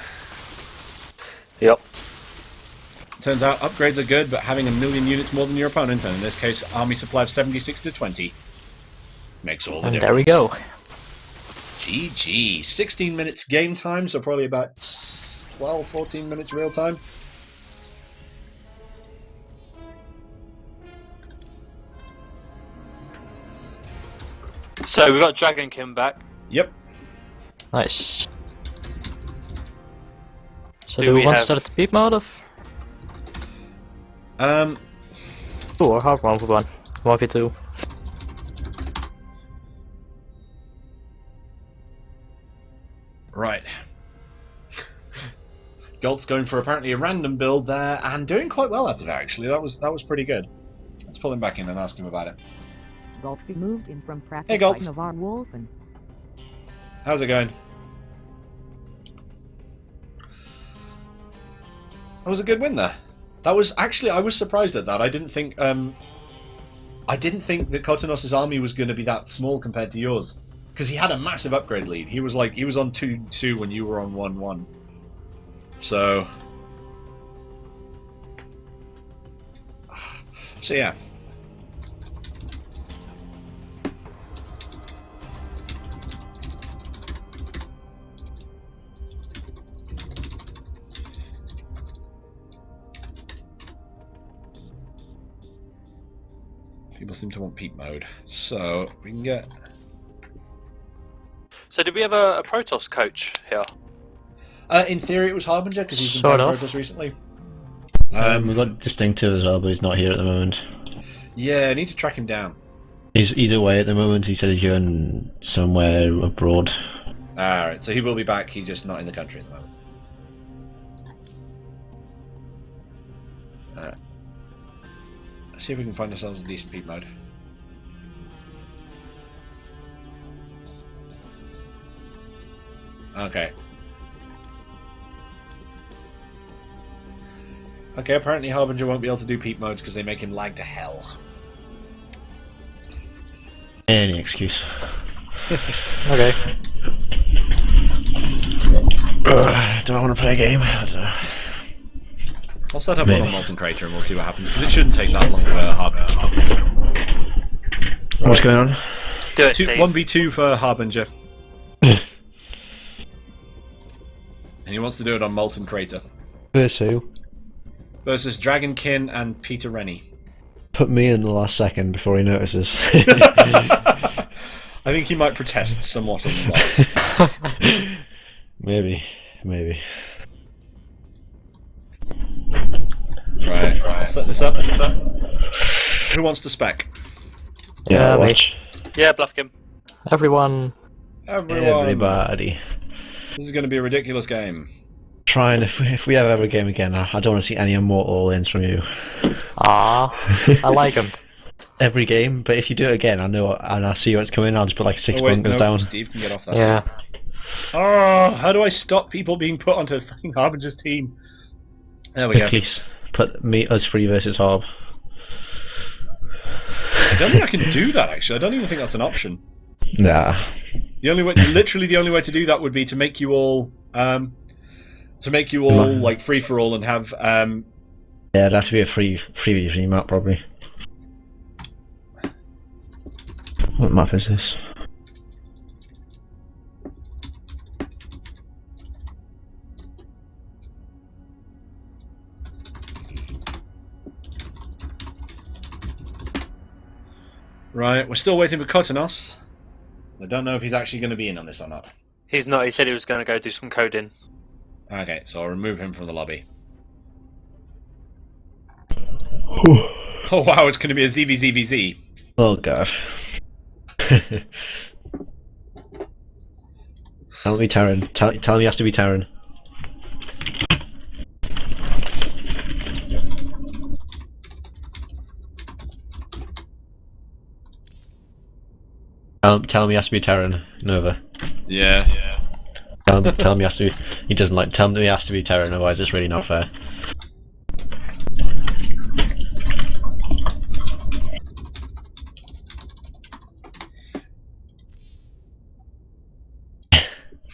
Yep. Turns out upgrades are good, but having 1,000,000 units more than your opponent, and in this case army supply of 76 to 20, makes all the And difference. there we go. GG. 16 minutes game time, so probably about 12, 14 minutes real time. So we've got Dragon King back. Yep. Nice. So Do do we we want to have- start the peep mode of? Or hard 1v1? 1v2? Right. Galt's going for apparently a random build there and doing quite well at it actually. That was pretty good. Let's pull him back in and ask him about it. Galt moved in from practice Hey, Galt. by Navarre Wolf and How's it going? That was a good win there. That was actually, I was surprised at that. I didn't think that Kotanos' army was going to be that small compared to yours, because he had a massive upgrade lead. He was on 2-2 when you were on 1-1. So yeah. People seem to want peak mode, so we can get. So did we have a Protoss coach here? In theory, it was Harbinger because he's been Sort playing of. Protoss recently. We've got Distinctive as well, but he's not here at the moment. Yeah, I need to track him down. He's away at the moment. He said he's going somewhere abroad. Alright, so he will be back, he's just not in the country at the moment. Let's see if we can find ourselves a decent peak mode. Okay. Okay, apparently Harbinger won't be able to do peak modes because they make him lag to hell. Any excuse. Okay. Do I want to play a game? I'll set up Maybe. one on Molten Crater and we'll see what happens, because it shouldn't take that long for Harbinger. What's going on? Do it, Steve. 1v2 for Harbinger. And he wants to do it on Molten Crater. Versus who? Versus Dragonkin and Peter Rennie. Put me in the last second before he notices. I think he might protest somewhat on that. Maybe. Right, I'll set this up. Who wants to spec? Yeah, me. watch. Yeah, Bluffkin. Everyone. Everyone. Everybody. This is going to be a ridiculous game. Trying, if we ever have a game again, I don't want to see any more all-ins from you. Ah, I like them. Every game, but if you do it again, I know, and I see what's coming, I'll just put like 6 bunkers no, down. Steve can get off that. Yeah. Oh, how do I stop people being put onto fucking Harbinger's team? There we go. Please, put us 3 versus Harb. I don't think I can do that actually. I don't even think that's an option. Nah. The only way, literally the only way to do that would be to make you all, like free for all and have. Yeah, it'd have to be a free map probably. What map is this? Right, we're still waiting for Kotanos. I don't know if he's actually going to be in on this or not. He's not. He said he was going to go do some coding. Okay, so I'll remove him from the lobby. Oh wow, it's going to be a ZVZVZ. Oh god. Tell me Terran. Tell him he has to be Terran. Tell him he has to be Terran. Nova. Yeah. Tell him he has to be. He doesn't like. Tell him he has to be Terran. Otherwise, it's really not fair.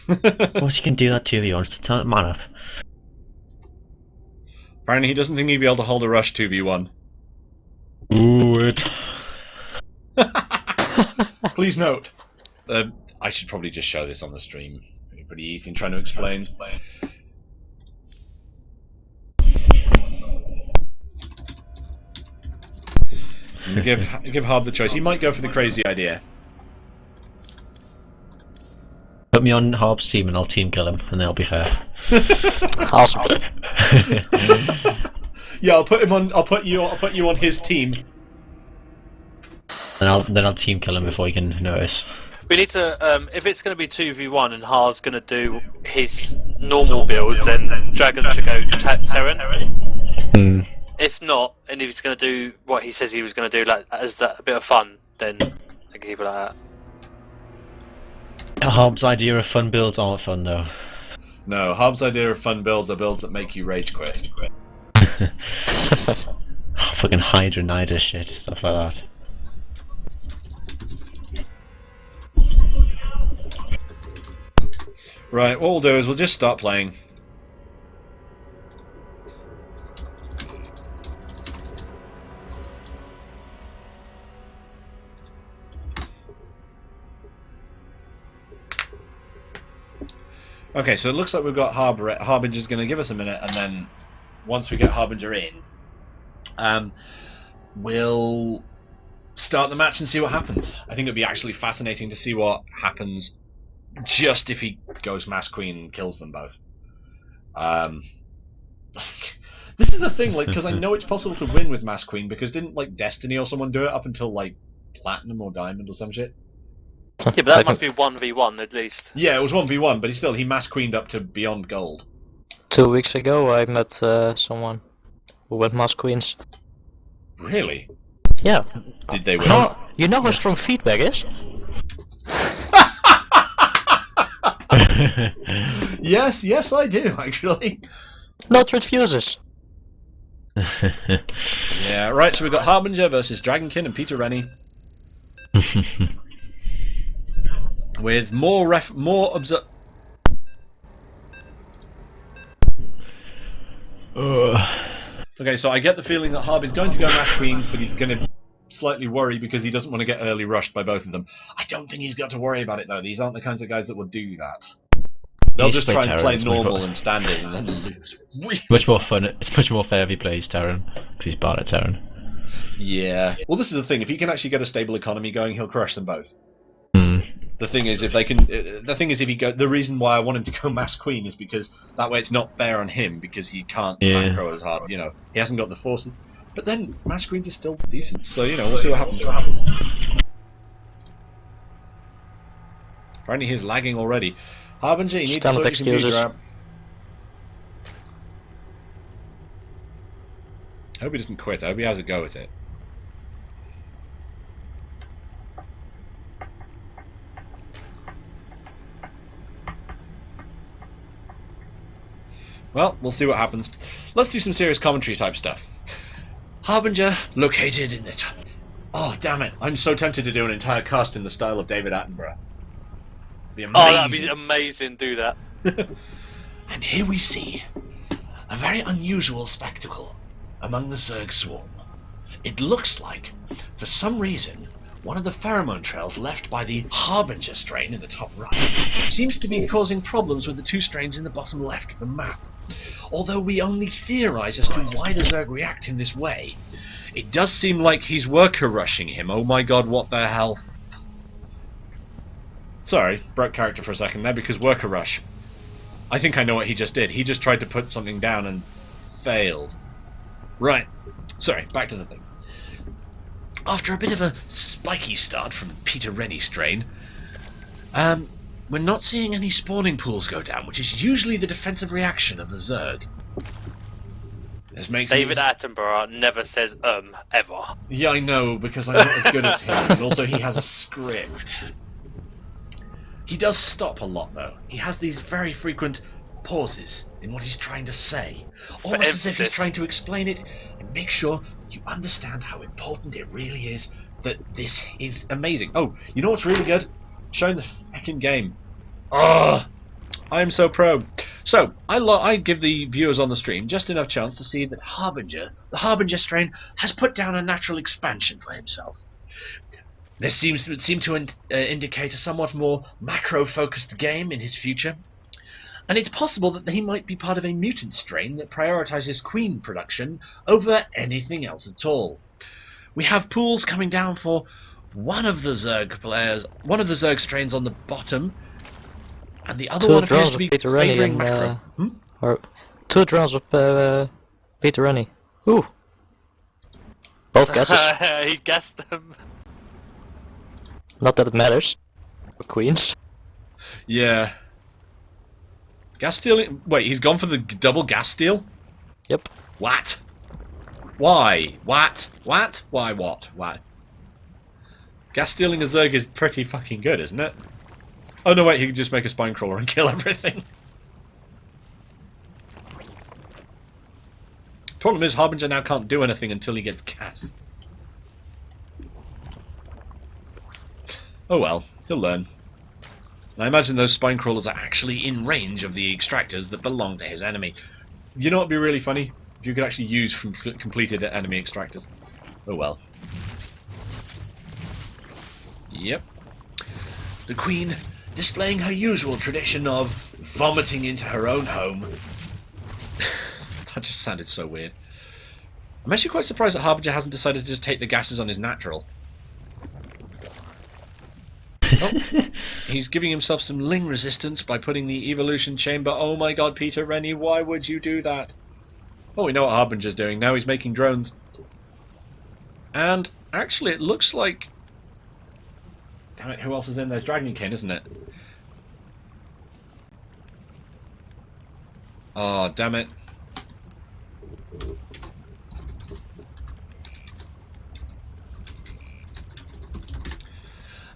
Of course, you can do that too. If you want to tell it, man up. Apparently, he doesn't think he'd be able to hold a rush 2v1. Ooh, it. Please note. I should probably just show this on the stream. It'd be pretty easy in trying to explain. And give Harb the choice. He might go for the crazy idea. Put me on Harb's team and I'll team kill him, and that'll be fair. Awesome. Yeah, I'll put him on. I'll put you on his team. And then I'll team kill him before he can notice. We need to, if it's going to be 2v1 and Haar's going to do his normal builds, then Dragon should go Terran. If not, and if he's going to do what he says he was going to do, like as that a bit of fun, then I can keep it like that. Harb's idea of fun builds aren't fun though. No, Harb's idea of fun builds are builds that make you rage quit. Fucking Hydra Nida shit, stuff like that. Right, what we'll do is we'll just start playing. Okay, so it looks like we've got Harbinger's going to give us a minute, and then once we get Harbinger in, we'll start the match and see what happens. I think it'd be actually fascinating to see what happens just if he goes Mass Queen and kills them both. This is the thing, like, because I know it's possible to win with Mass Queen, because didn't, like, Destiny or someone do it up until, like, Platinum or Diamond or some shit? Yeah, but that must be 1v1 at least. Yeah, it was 1v1, but he Mass Queened up to beyond gold. 2 weeks ago I met someone who went Mass Queens. Really? Yeah. Did they win? You know how strong feedback is? Yes, I do, actually. Not refuses. Yeah, right, so we've got Harbinger versus Dragonkin and Peter Rennie. With more Okay, so I get the feeling that Harb is going to go Mass Queens, but he's going to slightly worry because he doesn't want to get early rushed by both of them. I don't think he's got to worry about it, though. These aren't the kinds of guys that will do that. They'll just try and play normal and standard and then lose. Much more fun. It's much more fair if he plays Terran, because he's bad at Terran. Yeah. Well, this is the thing. If he can actually get a stable economy going, he'll crush them both. The thing is, the reason why I want him to go Mass Queen is because that way it's not fair on him, because he can't macro as hard. You know, he hasn't got the forces. But then Mass Queens are still decent, so you know, we'll see what happens. Apparently he's lagging already. Harbinger, you need to sort your computer out. I hope he doesn't quit. I hope he has a go at it. Well, we'll see what happens. Let's do some serious commentary type stuff. Harbinger, located in the... Oh, damn it. I'm so tempted to do an entire cast in the style of David Attenborough. Be amazing. Oh, that'd be amazing, do that. And here we see a very unusual spectacle among the Zerg swarm. It looks like, for some reason, one of the pheromone trails left by the Harbinger strain in the top right seems to be causing problems with the two strains in the bottom left of the map. Although we only theorize as to why the Zerg react in this way, it does seem like he's worker rushing him. Oh my god, what the hell? Sorry, broke character for a second there, because worker rush. I think I know what he just did. He just tried to put something down and failed. Right. Sorry, back to the thing. After a bit of a spiky start from Peter Rennie's strain, we're not seeing any spawning pools go down, which is usually the defensive reaction of the Zerg. This makes David Attenborough never says ever. Yeah, I know, because I'm not as good as him, and also he has a script. He does stop a lot, though. He has these very frequent pauses in what he's trying to say. Almost as if he's trying to explain it and make sure you understand how important it really is that this is amazing. Oh, you know what's really good? Showing the fucking game. Ugh! I am so pro. So, I give the viewers on the stream just enough chance to see that the Harbinger strain, has put down a natural expansion for himself. This would seem to indicate a somewhat more macro-focused game in his future. And it's possible that he might be part of a mutant strain that prioritizes queen production over anything else at all. We have pools coming down for one of the Zerg strains on the bottom, And the other 2 one appears drones to of be Peter Rennie favouring and macro. or 2 drones of Peter Rennie. Ooh. Both guesses. He guessed them. Not that it matters. For queens. Yeah. Gas stealing? Wait, he's gone for the double gas steal? Yep. What? Why? What? What? Why what? Why? Gas stealing a Zerg is pretty fucking good, isn't it? Oh no wait, he can just make a spine crawler and kill everything. Problem is, Harbinger now can't do anything until he gets gas. Oh well, he'll learn. And I imagine those spine crawlers are actually in range of the extractors that belong to his enemy. You know what would be really funny? If you could actually use from completed enemy extractors. Oh well. Yep. The Queen displaying her usual tradition of vomiting into her own home. That just sounded so weird. I'm actually quite surprised that Harbinger hasn't decided to just take the gases on his natural. Oh, he's giving himself some Ling resistance by putting the evolution chamber. Oh my god, Peter Rennie, why would you do that? Oh, we know what Harbinger's doing now. He's making drones. And actually, it looks like... Damn it, who else is in there? There's Dragonkin, isn't it? Oh, damn it.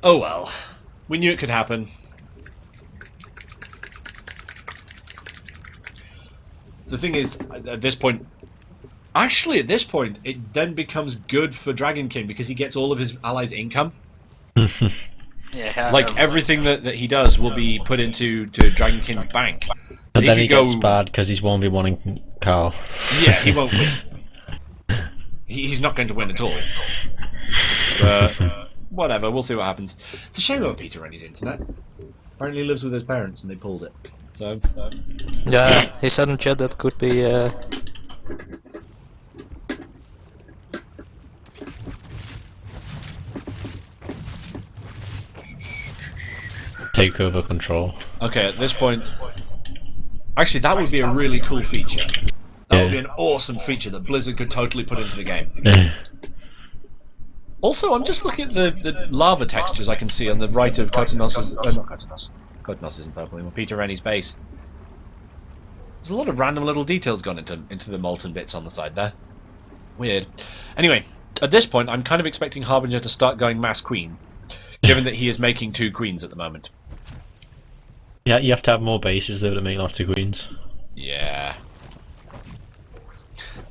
Oh well. We knew it could happen. The thing is, at this point... Actually, at this point, it then becomes good for Dragonkin because he gets all of his allies' income. Yeah. Like, everything that he does will be put into Dragonkin's bank. But then he could gets bad because he's 1v1ing Carl. Yeah, he won't win. He's not going to win at all. But whatever, we'll see what happens. It's a shame about Peter Rennie's internet. Apparently he lives with his parents and they pulled it. So Yeah, he said in chat that could be Take over control. okay, at this point... Actually, that would be a really cool feature. That would be an awesome feature that Blizzard could totally put into the game. Also, I'm just looking at the lava textures I can see on the right of Kotanos's... not Kotanos. Kotanos isn't purple anymore. Peter Rennie's base. There's a lot of random little details gone into the molten bits on the side there. Weird. Anyway, at this point, I'm kind of expecting Harbinger to start going mass queen, given that he is making 2 queens at the moment. Yeah, you have to have more bases though to make lots of queens. Yeah.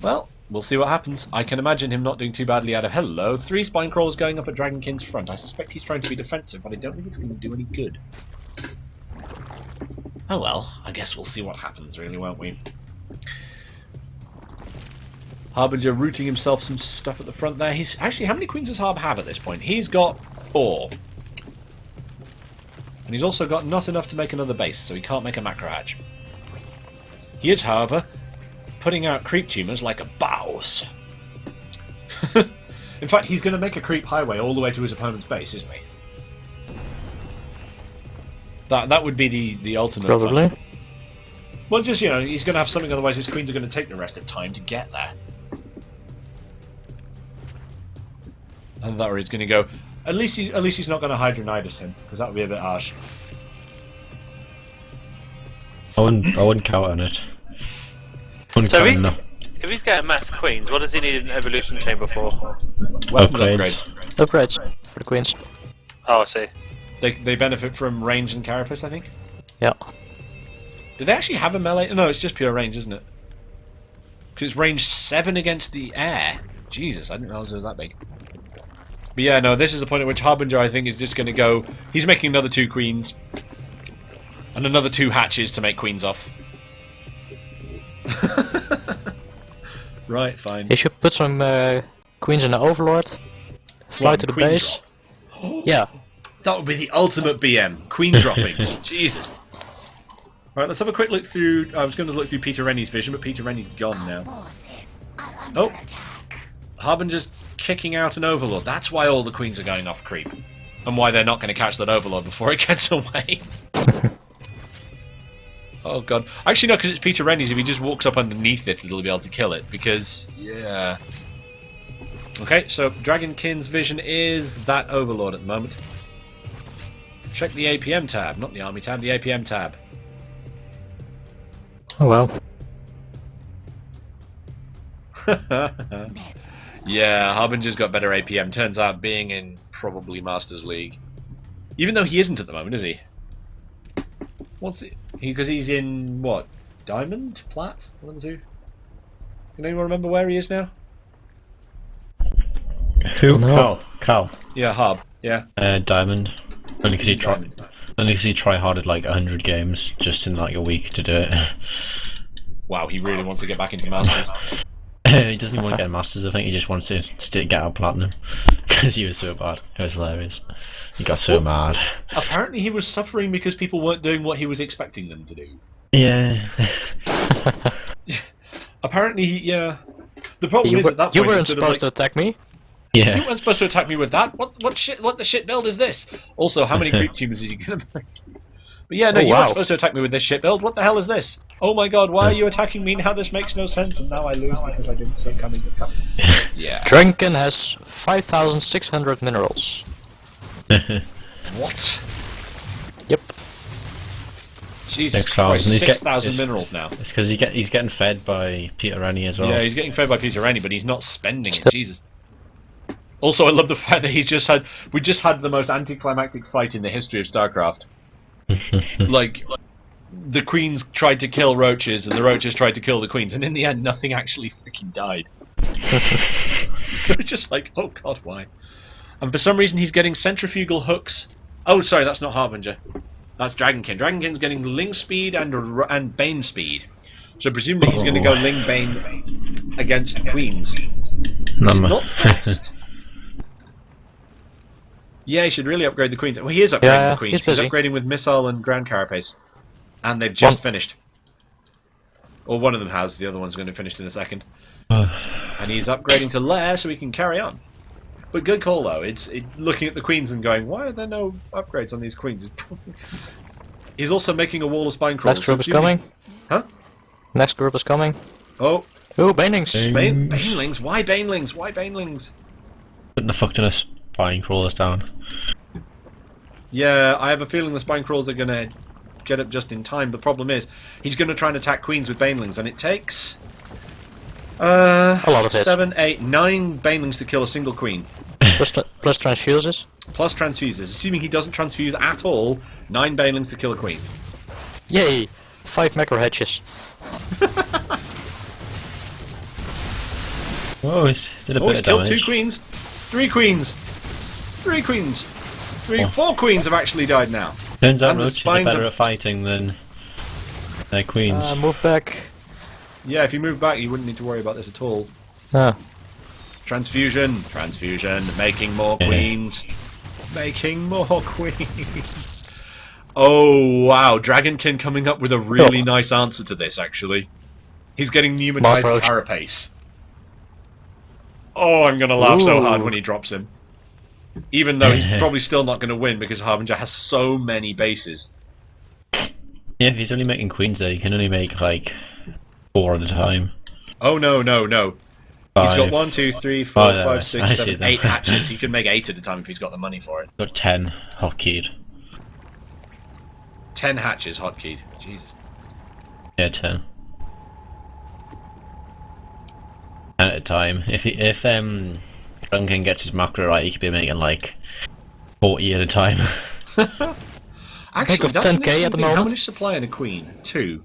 Well, we'll see what happens. I can imagine him not doing too badly out of... Hello, 3 spine crawlers going up at Dragonkin's front. I suspect he's trying to be defensive, but I don't think it's going to do any good. Oh well, I guess we'll see what happens, really, won't we? Harbinger rooting himself some stuff at the front there. He's actually, how many queens does Harb have at this point? He's got 4. And he's also got not enough to make another base, so he can't make a macro hatch. He is, however, putting out creep tumors like a boss. In fact, he's going to make a creep highway all the way to his opponent's base, isn't he? That would be the ultimate. probably. Fun. Well, just, you know, he's going to have something, otherwise his queens are going to take the rest of time to get there. And that way he's going to go. At least he's not going to Hydronitis him, because that would be a bit harsh. I wouldn't count on it. Wouldn't So count he's, enough. if he's getting max queens, what does he need an evolution chamber for? Weapons Upgrades. upgrades. Upgrades for the queens. Oh, I see. They benefit from range and carapace, I think. Yeah. Do they actually have a melee? No, it's just pure range, isn't it? Because it's range 7 against the air. Jesus, I didn't realize it was that big. But yeah, no, this is the point at which Harbinger, I think, is just going to go... He's making another 2 queens. And another 2 hatches to make queens off. Right, fine. He should put some queens in the Overlord. Fly What, to the queen base. drop? Yeah. That would be the ultimate BM. Queen dropping. Jesus. Right, let's have a quick look through... I was going to look through Peter Rennie's vision, but Peter Rennie's gone now. Oh. Harbinger's kicking out an Overlord. That's why all the queens are going off creep. And why they're not going to catch that Overlord before it gets away. Oh god. Actually no, because it's Peter Rennie's, if he just walks up underneath it, he'll be able to kill it, because... yeah... Okay, so Dragonkin's vision is that Overlord at the moment. Check the APM tab, not the Army tab, the APM tab. Oh well. Yeah, Harbinger's got better APM, turns out being in probably Masters League. Even though he isn't at the moment, is he? What's it? Because he's in, what? Diamond? Plat? One of the two? Can anyone remember where he is now? Who? No. Cal. Yeah, Harb. Yeah. Diamond. Only because he Diamond. try harded like 100 games just in like a week to do it. Wow, he really wants to get back into Masters. He doesn't want to get a Masters, I think he just wants to get out Platinum. Because he was so bad. It was hilarious. He got so mad. Apparently he was suffering because people weren't doing what he was expecting them to do. Yeah. Apparently, yeah. The problem is at that point... You weren't it's sort of supposed to like, attack me. Yeah. You weren't supposed to attack me with that? What the shit build is this? Also, how many creep tumors is he gonna make? But yeah, no, you weren't supposed to attack me with this shit build. What the hell is this? Oh my god, why are you attacking me now? This makes no sense, and now I lose because I didn't see it coming. Yeah. Drunken has 5,600 minerals. What? Yep. Jesus 6,000. Christ, He's 6,000 minerals now. It's because he's getting fed by Peter Rennie as well. Yeah, he's getting fed by Peter Rennie, but he's not spending it. Jesus. Also, I love the fact that we just had the most anticlimactic fight in the history of StarCraft. Like, the queens tried to kill roaches, and the roaches tried to kill the queens, and in the end, nothing actually freaking died. It was just like, oh god, why? And for some reason, he's getting centrifugal hooks. Oh, sorry, that's not Harbinger. That's Dragonkin. Dragonkin's getting Ling speed and Bane speed. So presumably he's going to go Ling Bane against queens. Not fast. Yeah, he should really upgrade the queens. Well, he is upgrading the queens. He's upgrading with Missile and Grand Carapace. And they've just finished. Or one of them has, the other one's going to finish in a second. And he's upgrading to Lair so he can carry on. But good call though, it's looking at the queens and going, why are there no upgrades on these queens? He's also making a wall of spine crawlers. Next group is coming. Huh? Next group is coming. Oh. Ooh, banelings. Banelings? Why banelings? Why banelings? Putting the fucking spine crawlers down. Yeah, I have a feeling the spine crawlers are going to get up just in time. The problem is, he's going to try and attack queens with banelings, and it takes... a lot of hits. 7, 8, 9 banelings to kill a single queen. Plus transfuses. Plus transfuses. Assuming he doesn't transfuse at all, 9 banelings to kill a queen. Yay! 5 macro hedges. Oh, he's did a bit He's of killed damage. 2 queens. 3 queens. 3 queens. 4 queens have actually died now. Turns out And the roaches are spines better of- at fighting than their queens. Move back. Yeah, if you move back, you wouldn't need to worry about this at all. Ah. Transfusion. Transfusion. Making more queens. Making more queens. Oh, wow. Dragonkin coming up with a really nice answer to this, actually. He's getting pneumatized carapace. Oh, I'm going to laugh so hard when he drops him. Even though he's probably still not going to win because Harbinger has so many bases. Yeah, if he's only making queens there, you can only make like 4 at a time. Oh, no, no, no. 5. He's got 1, 2, 3, 4, 5, 6, 7, 8 hatches. He can make 8 at a time if he's got the money for it. Got 10 hotkeyed. 10 hatches hotkeyed. Jesus. Yeah, 10. At a time. If Duncan gets his macro right, he could be making like 40 at a time. Actually, of that's 10K an at the interesting thing. How moment. much supply in a queen? 2.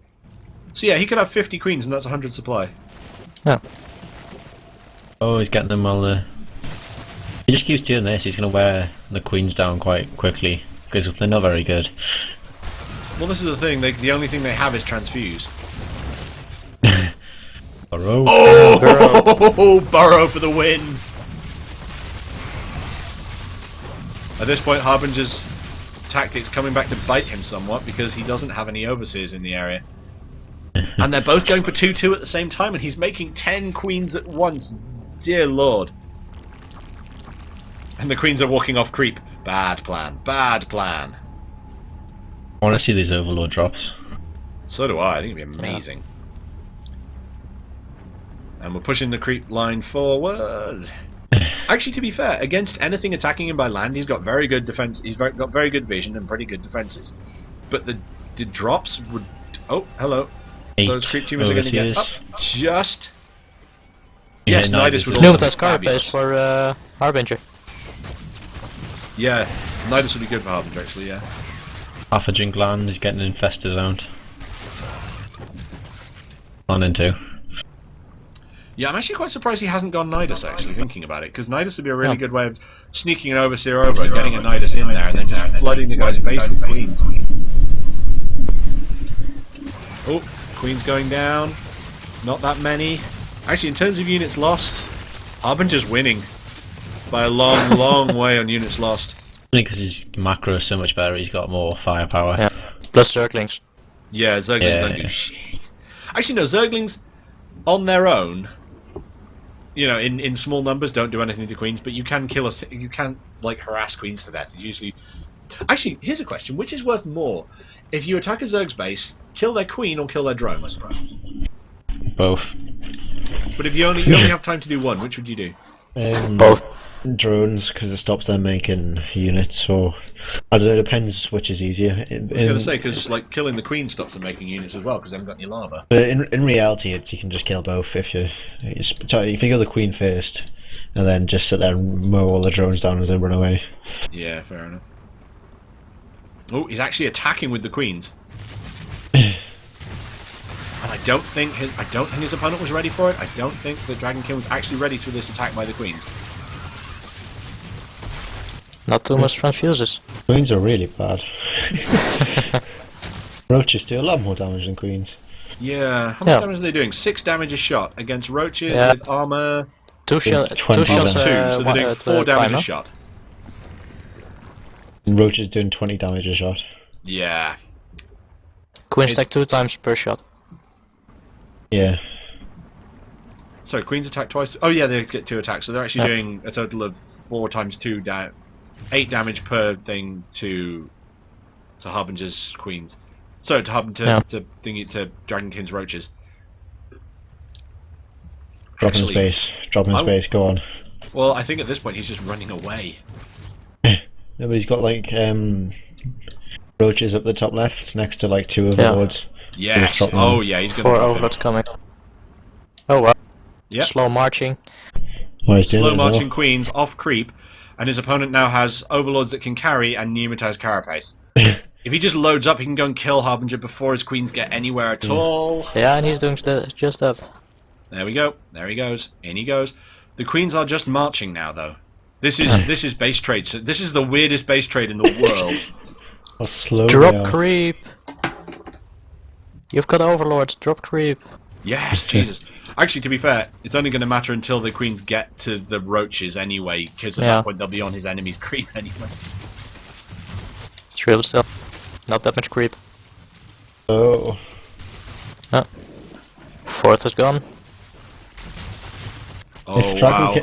So yeah, he could have 50 queens and that's 100 supply. Yeah. Oh, he's getting them all there. He just keeps doing this, he's going to wear the queens down quite quickly, because they're not very good. Well, this is the thing, the only thing they have is transfuse. Burrow. Oh! Burrow for the win! At this point, Harbinger's tactics coming back to bite him somewhat, because he doesn't have any overseers in the area. And they're both going for 2-2 at the same time, and he's making 10 queens at once. Dear lord. And the queens are walking off creep. Bad plan. Bad plan. I want to see these overlord drops. So do I think it'd be amazing. And we're pushing the creep line forward. Actually, to be fair, against anything attacking him by land, he's got very good defense. Got very good vision and pretty good defenses. But the drops would. Oh, hello. 8 Those creep tumors are going to get overseers. up just. Yeah, Yes, Nidus Nidus would is- also No, be that's carapace fabulous. for Harbinger. Yeah, Nidus would be good for Harbinger actually. Yeah. Half a jink land is getting infested around. 1 and 2. Yeah, I'm actually quite surprised he hasn't gone Nidus, actually, thinking about it, because Nidus would be a really Yeah. good way of sneaking an Overseer over and getting a Nidus in there, and then just flooding the guy's base with Queens. Oh, Queen's going down. Not that many. Actually, in terms of units lost, Harbinger's winning by a long, long way on units lost. Because his macro is so much better, he's got more firepower. Yeah. Plus Zerglings. Yeah, Zerglings don't do shit. Actually, no, Zerglings, on their own, you know, in small numbers, don't do anything to Queens, but you can kill you can, like, harass Queens to death. It's usually... Actually, here's a question. Which is worth more? If you attack a Zerg's base, kill their Queen or kill their drones? Both. But if you only have time to do one, which would you do? Both. Drones, because it stops them making units, so I don't know, it depends which is easier. I was going to say, because like killing the Queen stops them making units as well, because they haven't got any lava. But in reality, you can just kill both if you kill the Queen first, and then just sit there and mow all the drones down as they run away. Yeah, fair enough. Oh, he's actually attacking with the Queens. And I don't think his opponent was ready for it. I don't think the Dragon King was actually ready for this attack by the Queens. Not too much transfuses. Queens are really bad. Roaches do a lot more damage than Queens. Yeah, how much damage are they doing? 6 damage a shot against roaches Yeah. with armor. 2 shots. 20 2 shots. damage. 2, so they're doing 4 damage a shot. And Roaches doing 20 damage a shot. Yeah. Queens take 2 times per shot. Yeah. So Queens attack twice. Oh yeah, they get 2 attacks, so they're actually doing a total of 4 times 2 8 damage per thing to Harbinger's Queens. So to Harbinger to Dragon King's roaches. Dropping space. Dropping space, go on. Well, I think at this point he's just running away. No, but he's got like roaches up the top left next to like 2 overlords. Yes. Oh yeah, he's gonna 4 drop overlords him. coming. Oh well. Yep. Slow marching. Well, he's doing it Slow as marching well. Queens off creep, and his opponent now has overlords that can carry and pneumatized carapace. If he just loads up, he can go and kill Harbinger before his Queens get anywhere at all. Yeah, and he's doing just that. There we go. There he goes. In he goes. The Queens are just marching now, though. This is base trade. So this is the weirdest base trade in the world. How slow they Drop are. creep. You've got overlords. Drop creep. Yes, Jesus. Actually, to be fair, it's only going to matter until the Queens get to the roaches anyway, because at that point they'll be on his enemy's creep anyway. It's real still. Not that much creep. Oh. Oh. 4th is gone. Oh,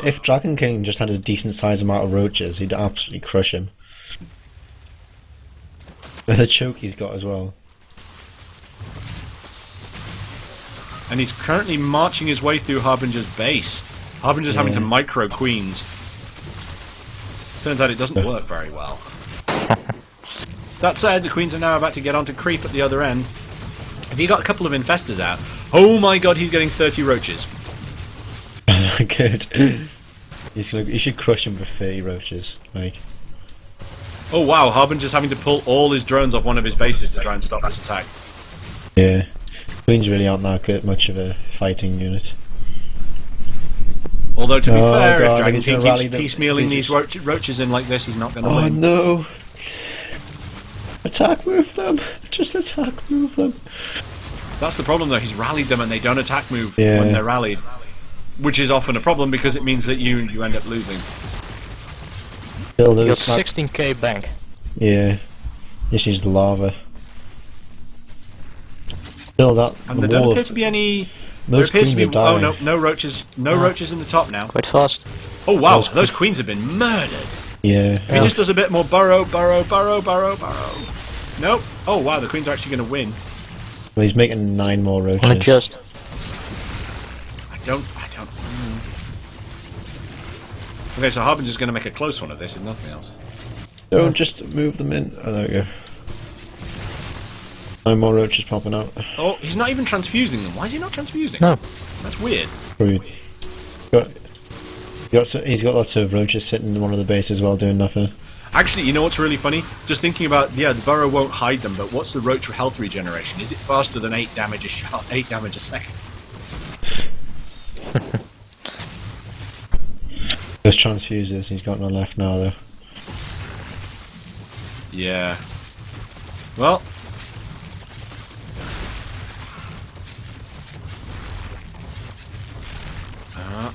If Dragon King just had a decent sized amount of roaches, he'd absolutely crush him. The choke he's got as well. And he's currently marching his way through Harbinger's base. Harbinger's having to micro Queens. Turns out it doesn't work very well. That said, the Queens are now about to get onto creep at the other end. If you got a couple of infestors out, oh my god, he's getting 30 roaches. Good. You should crush him with 30 roaches, like. Oh wow, Harbinger's having to pull all his drones off one of his bases to try and stop this attack. Yeah. Queens really aren't that good, much of a fighting unit. Although to be fair, God, if Dragon he's King gonna rally keeps them. piecemealing these roaches in like this, he's not going to Oh win. no! Attack move them! Just attack move them! That's the problem though, he's rallied them and they don't attack move Yeah. when they're rallied. Which is often a problem because it means that you end up losing. Still You got those 16k bank. Yeah. This is lava. Still that And the there don't wall appear of to be any... There those appears to queens be... are Oh dying. no, no roaches in the top now. Quite fast. Oh wow, Those those queens have been murdered. Yeah. If he just does a bit more burrow. Nope. Oh wow, the queens are actually going to win. Well, he's making 9 more roaches. On adjust. I don't. Okay, so Harbinger's going to make a close one of this, if nothing else. Don't just move them in. Oh, there we go. 9 more roaches popping out. Oh, he's not even transfusing them. Why is he not transfusing? No. That's weird. Rude. He's got lots of roaches sitting in one of the bases while doing nothing. Actually, you know what's really funny? Just thinking about, yeah, the burrow won't hide them, but what's the roach health regeneration? Is it faster than 8 damage a shot? 8 damage a second? There's transfuses. He's got none left now, though. Yeah. Well.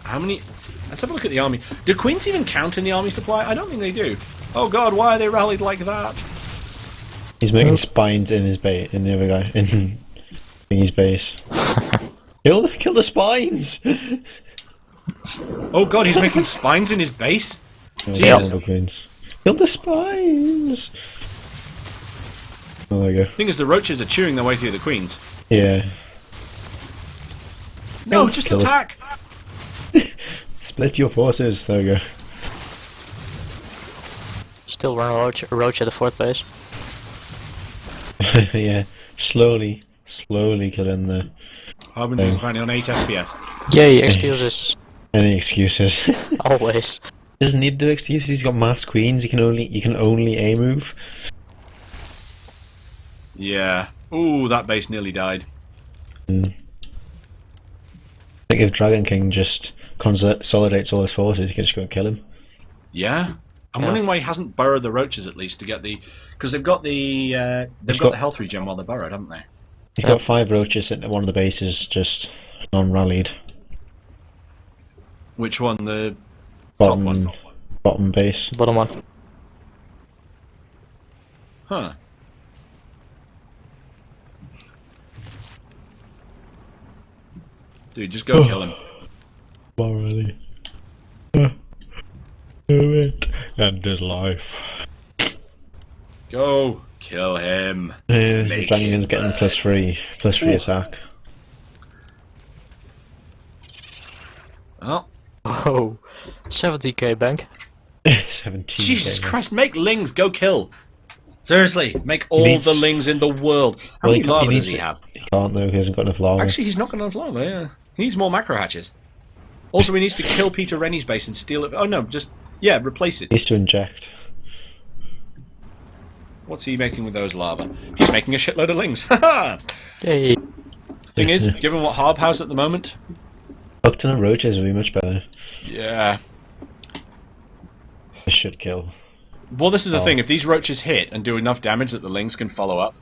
How many? Let's have a look at the army. Do queens even count in the army supply? I don't think they do. Oh god, why are they rallied like that? He's making spines in his base, in the other guy, in his base. Kill the spines! Oh god, he's making spines in his base? Oh, Jesus. Kill the spines! Oh, there we go. The thing is, the roaches are chewing their way through the queens. Yeah. No, just Kill attack! Split your forces, there we go. Still run a roach at the 4th base. Yeah, slowly killing the... Harbinger's apparently on 8 FPS. Yay, excuses. Any excuses? Always. Doesn't need to do excuses, he's got mass queens, you can only A move. Yeah. Ooh, that base nearly died. I think if Dragon King just consolidates all his forces, you can just go and kill him. Yeah? I'm wondering why he hasn't burrowed the roaches at least to get the... Because they've got the the health regen while they're burrowed, haven't they? He's got 5 roaches at one of the bases, just non-rallied. Which one? The top one? Bottom base. Bottom one. Huh. Dude, just go kill him. Morally. Do it. End his life. Go kill him. The Dragon's getting +3 attack. Oh. Oh, 70k bank. 17. Jesus Christ, make lings, go kill. Seriously, make all the lings in the world. How many lava does he have? He can't though, he hasn't got enough lava. Actually, he's not got enough lava, yeah. He needs more macro hatches. Also, he needs to kill Peter Rennie's base and steal it. Oh no, just, yeah, replace it. He needs to inject. What's he making with those lava? He's making a shitload of lings. Haha! Yay. Thing is, given what Harb has at the moment... Upton and roaches would be much better. Yeah. This should kill. Well, this is the thing. If these roaches hit and do enough damage that the lings can follow up,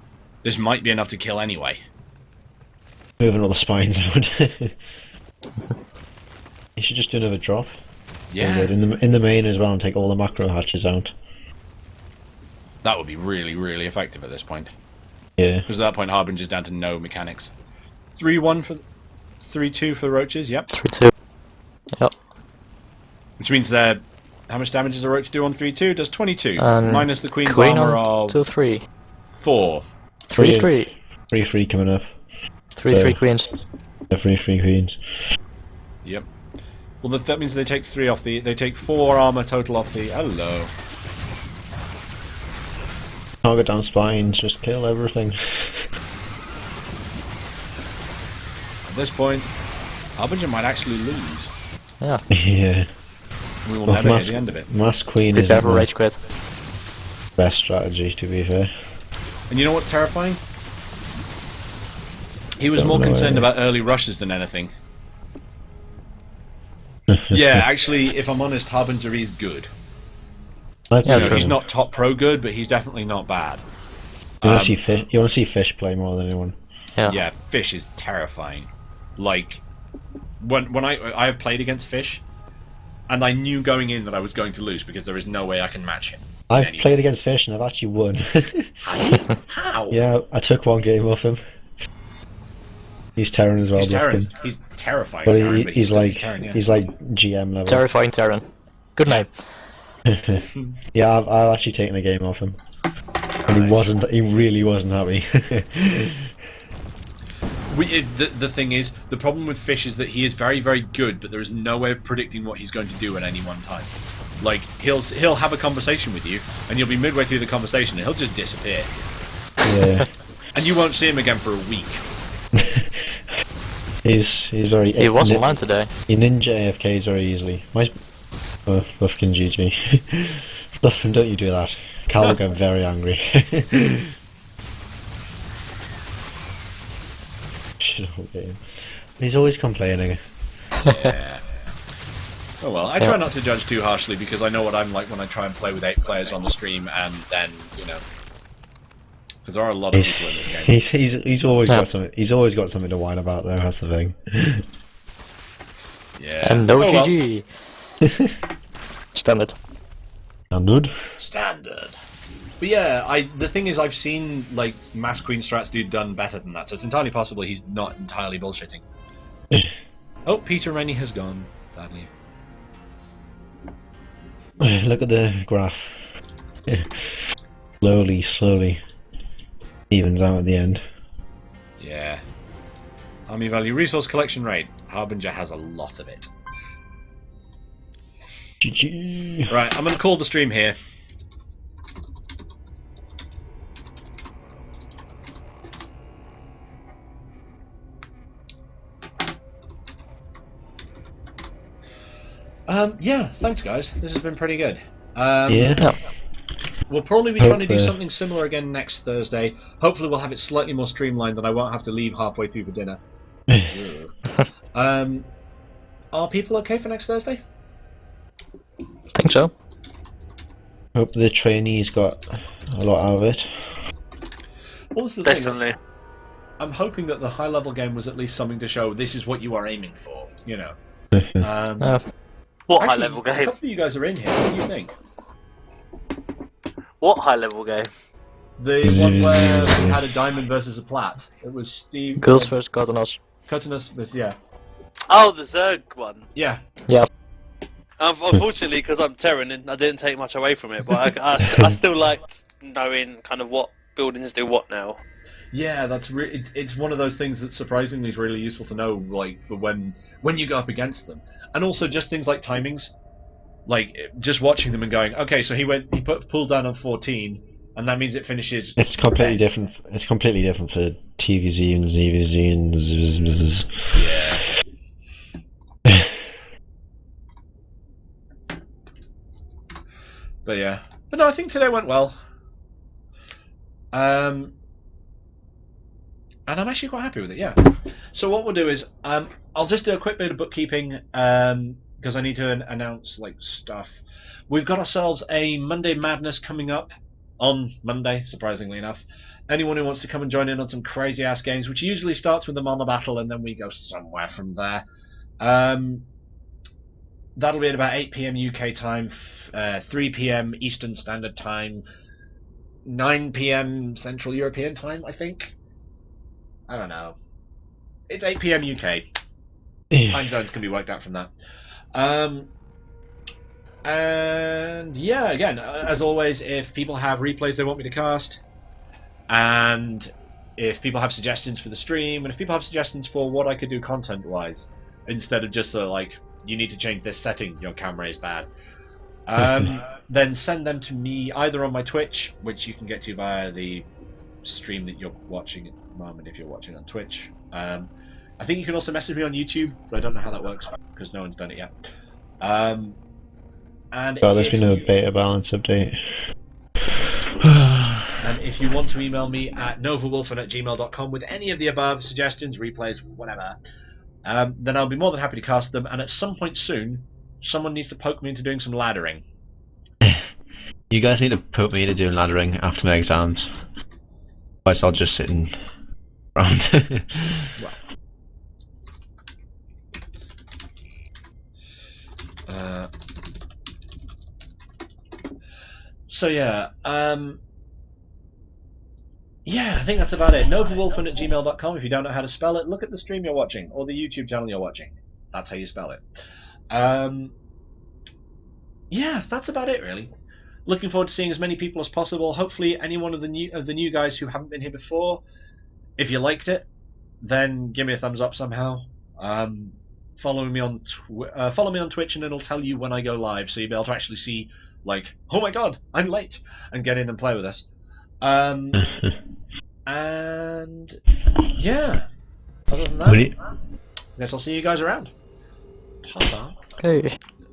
this might be enough to kill anyway. Moving all the spines out. You should just do another drop. Yeah. In the main as well and take all the macro hatches out. That would be really, really effective at this point. Yeah. Because at that point, Harbinger's down to no mechanics. 3-1 for... 3-2 for the roaches, yep. 3-2. Yep. Which means they're... How much damage does a roach do on 3-2? Does 22. And minus the queen's queen armor on of... 2-3. 4. 3-3. 3-3 coming up. 3-3 queens. 3-3 queens. Yep. Well, that means they take 3 off the... They take 4 armor total off the... Hello. Target down spines, just kill everything. At this point, Harbinger might actually lose. Yeah. Yeah. We will never hear the end of it. Mass queen is Prepare for rage quit. best strategy, to be fair. And you know what's terrifying? He was more concerned about early rushes than anything. Yeah, actually, if I'm honest, Harbinger is good. He's not top pro good, but he's definitely not bad. You want to see Fish play more than anyone. Yeah, Fish is terrifying. Like, when I have played against Fish, and I knew going in that I was going to lose because there is no way I can match him. I've played against Fish and I've actually won. How? Yeah, I took 1 game off him. He's Terran as well. He's Terran. He's terrifying. But Terran, he's like Terran, yeah. he's like GM level. Terrifying Terran. Good name. Yeah, I've actually taken a game off him, and he really wasn't happy. The thing is, the problem with Fish is that he is very, very good, but there is no way of predicting what he's going to do at any one time. Like, he'll have a conversation with you, and you'll be midway through the conversation, and he'll just disappear. Yeah. And you won't see him again for a week. he's very. He was online today. He ninja AFKs very easily. Buffkin GG. Buffkin, don't you do that. Cal will get very angry. Shut up, game. He's always complaining. Yeah. Oh well, I try not to judge too harshly because I know what I'm like when I try and play with 8 players on the stream, and then because there are a lot of people in this game. He's always got something. He's always got something to whine about, though. That's the thing. Yeah. And no well. GG. Standard. Standard. But yeah, the thing is, I've seen like Mass Queen strats do done better than that, so it's entirely possible he's not entirely bullshitting. Oh, Peter Rennie has gone, sadly. Look at the graph. Slowly evens out at the end. Yeah. Army value resource collection rate. Harbinger has a lot of it. GG. Right, I'm going to call the stream here. Yeah, thanks guys. This has been pretty good. Yeah. We'll probably be trying to do something similar again next Thursday. Hopefully we'll have it slightly more streamlined and I won't have to leave halfway through for dinner. Are people okay for next Thursday? Think so. Hope the trainees got a lot out of it. What was the Definitely. thing? I'm hoping that the high level game was at least something to show this is what you are aiming for, you know. What Actually, high level a game? couple of you guys are in here. What do you think? What high level game? The one where we had a diamond versus a plat. It was Steve. Girls first, God on us. Cutting us. Yeah. Oh, the Zerg one. Yeah. Yeah. Unfortunately, because I'm Terran, I didn't take much away from it, but I still liked knowing kind of what buildings do what now. Yeah, it's one of those things that surprisingly is really useful to know, like for when you go up against them, and also just things like timings, like just watching them and going, okay, so he pulled down on 14, and that means it finishes. It's completely different. It's completely different for TVZ and ZVZ and ZZZ. Yeah. But yeah, but no, I think today went well. And I'm actually quite happy with it, yeah. So what we'll do is, I'll just do a quick bit of bookkeeping, because I need to announce like stuff. We've got ourselves a Monday Madness coming up on Monday, surprisingly enough. Anyone who wants to come and join in on some crazy ass games, which usually starts with the Mama Battle and then we go somewhere from there. That'll be at about 8 PM UK time, 3 PM Eastern Standard Time, 9 PM Central European Time, I think. I don't know. It's 8 PM UK. Time zones can be worked out from that. And yeah, again, as always, if people have replays they want me to cast, and if people have suggestions for the stream, and if people have suggestions for what I could do content-wise, instead of just like, you need to change this setting, your camera is bad, then send them to me either on my Twitch, which you can get to via the stream that you're watching at the moment if you're watching on Twitch. I think you can also message me on YouTube, but I don't know how that works because no one's done it yet. And there's been no beta balance update. And if you want to email me at novawolfen@gmail.com with any of the above suggestions, replays, whatever, then I'll be more than happy to cast them. And at some point soon, someone needs to poke me into doing some laddering. You guys need to poke me into doing laddering after my exams. Otherwise I'll just sit and around. Well. So yeah, yeah, I think that's about it. novawolfen@gmail.com. If you don't know how to spell it, look at the stream you're watching or the YouTube channel you're watching. That's how you spell it. Yeah, that's about it really. Looking forward to seeing as many people as possible. Hopefully, any one of the new guys who haven't been here before. If you liked it, then give me a thumbs up somehow. Follow me on Twitch, and it'll tell you when I go live, so you'll be able to actually see, like, oh my god, I'm late, and get in and play with us. And yeah, other than that, I guess I'll see you guys around. Ta-ta. Okay.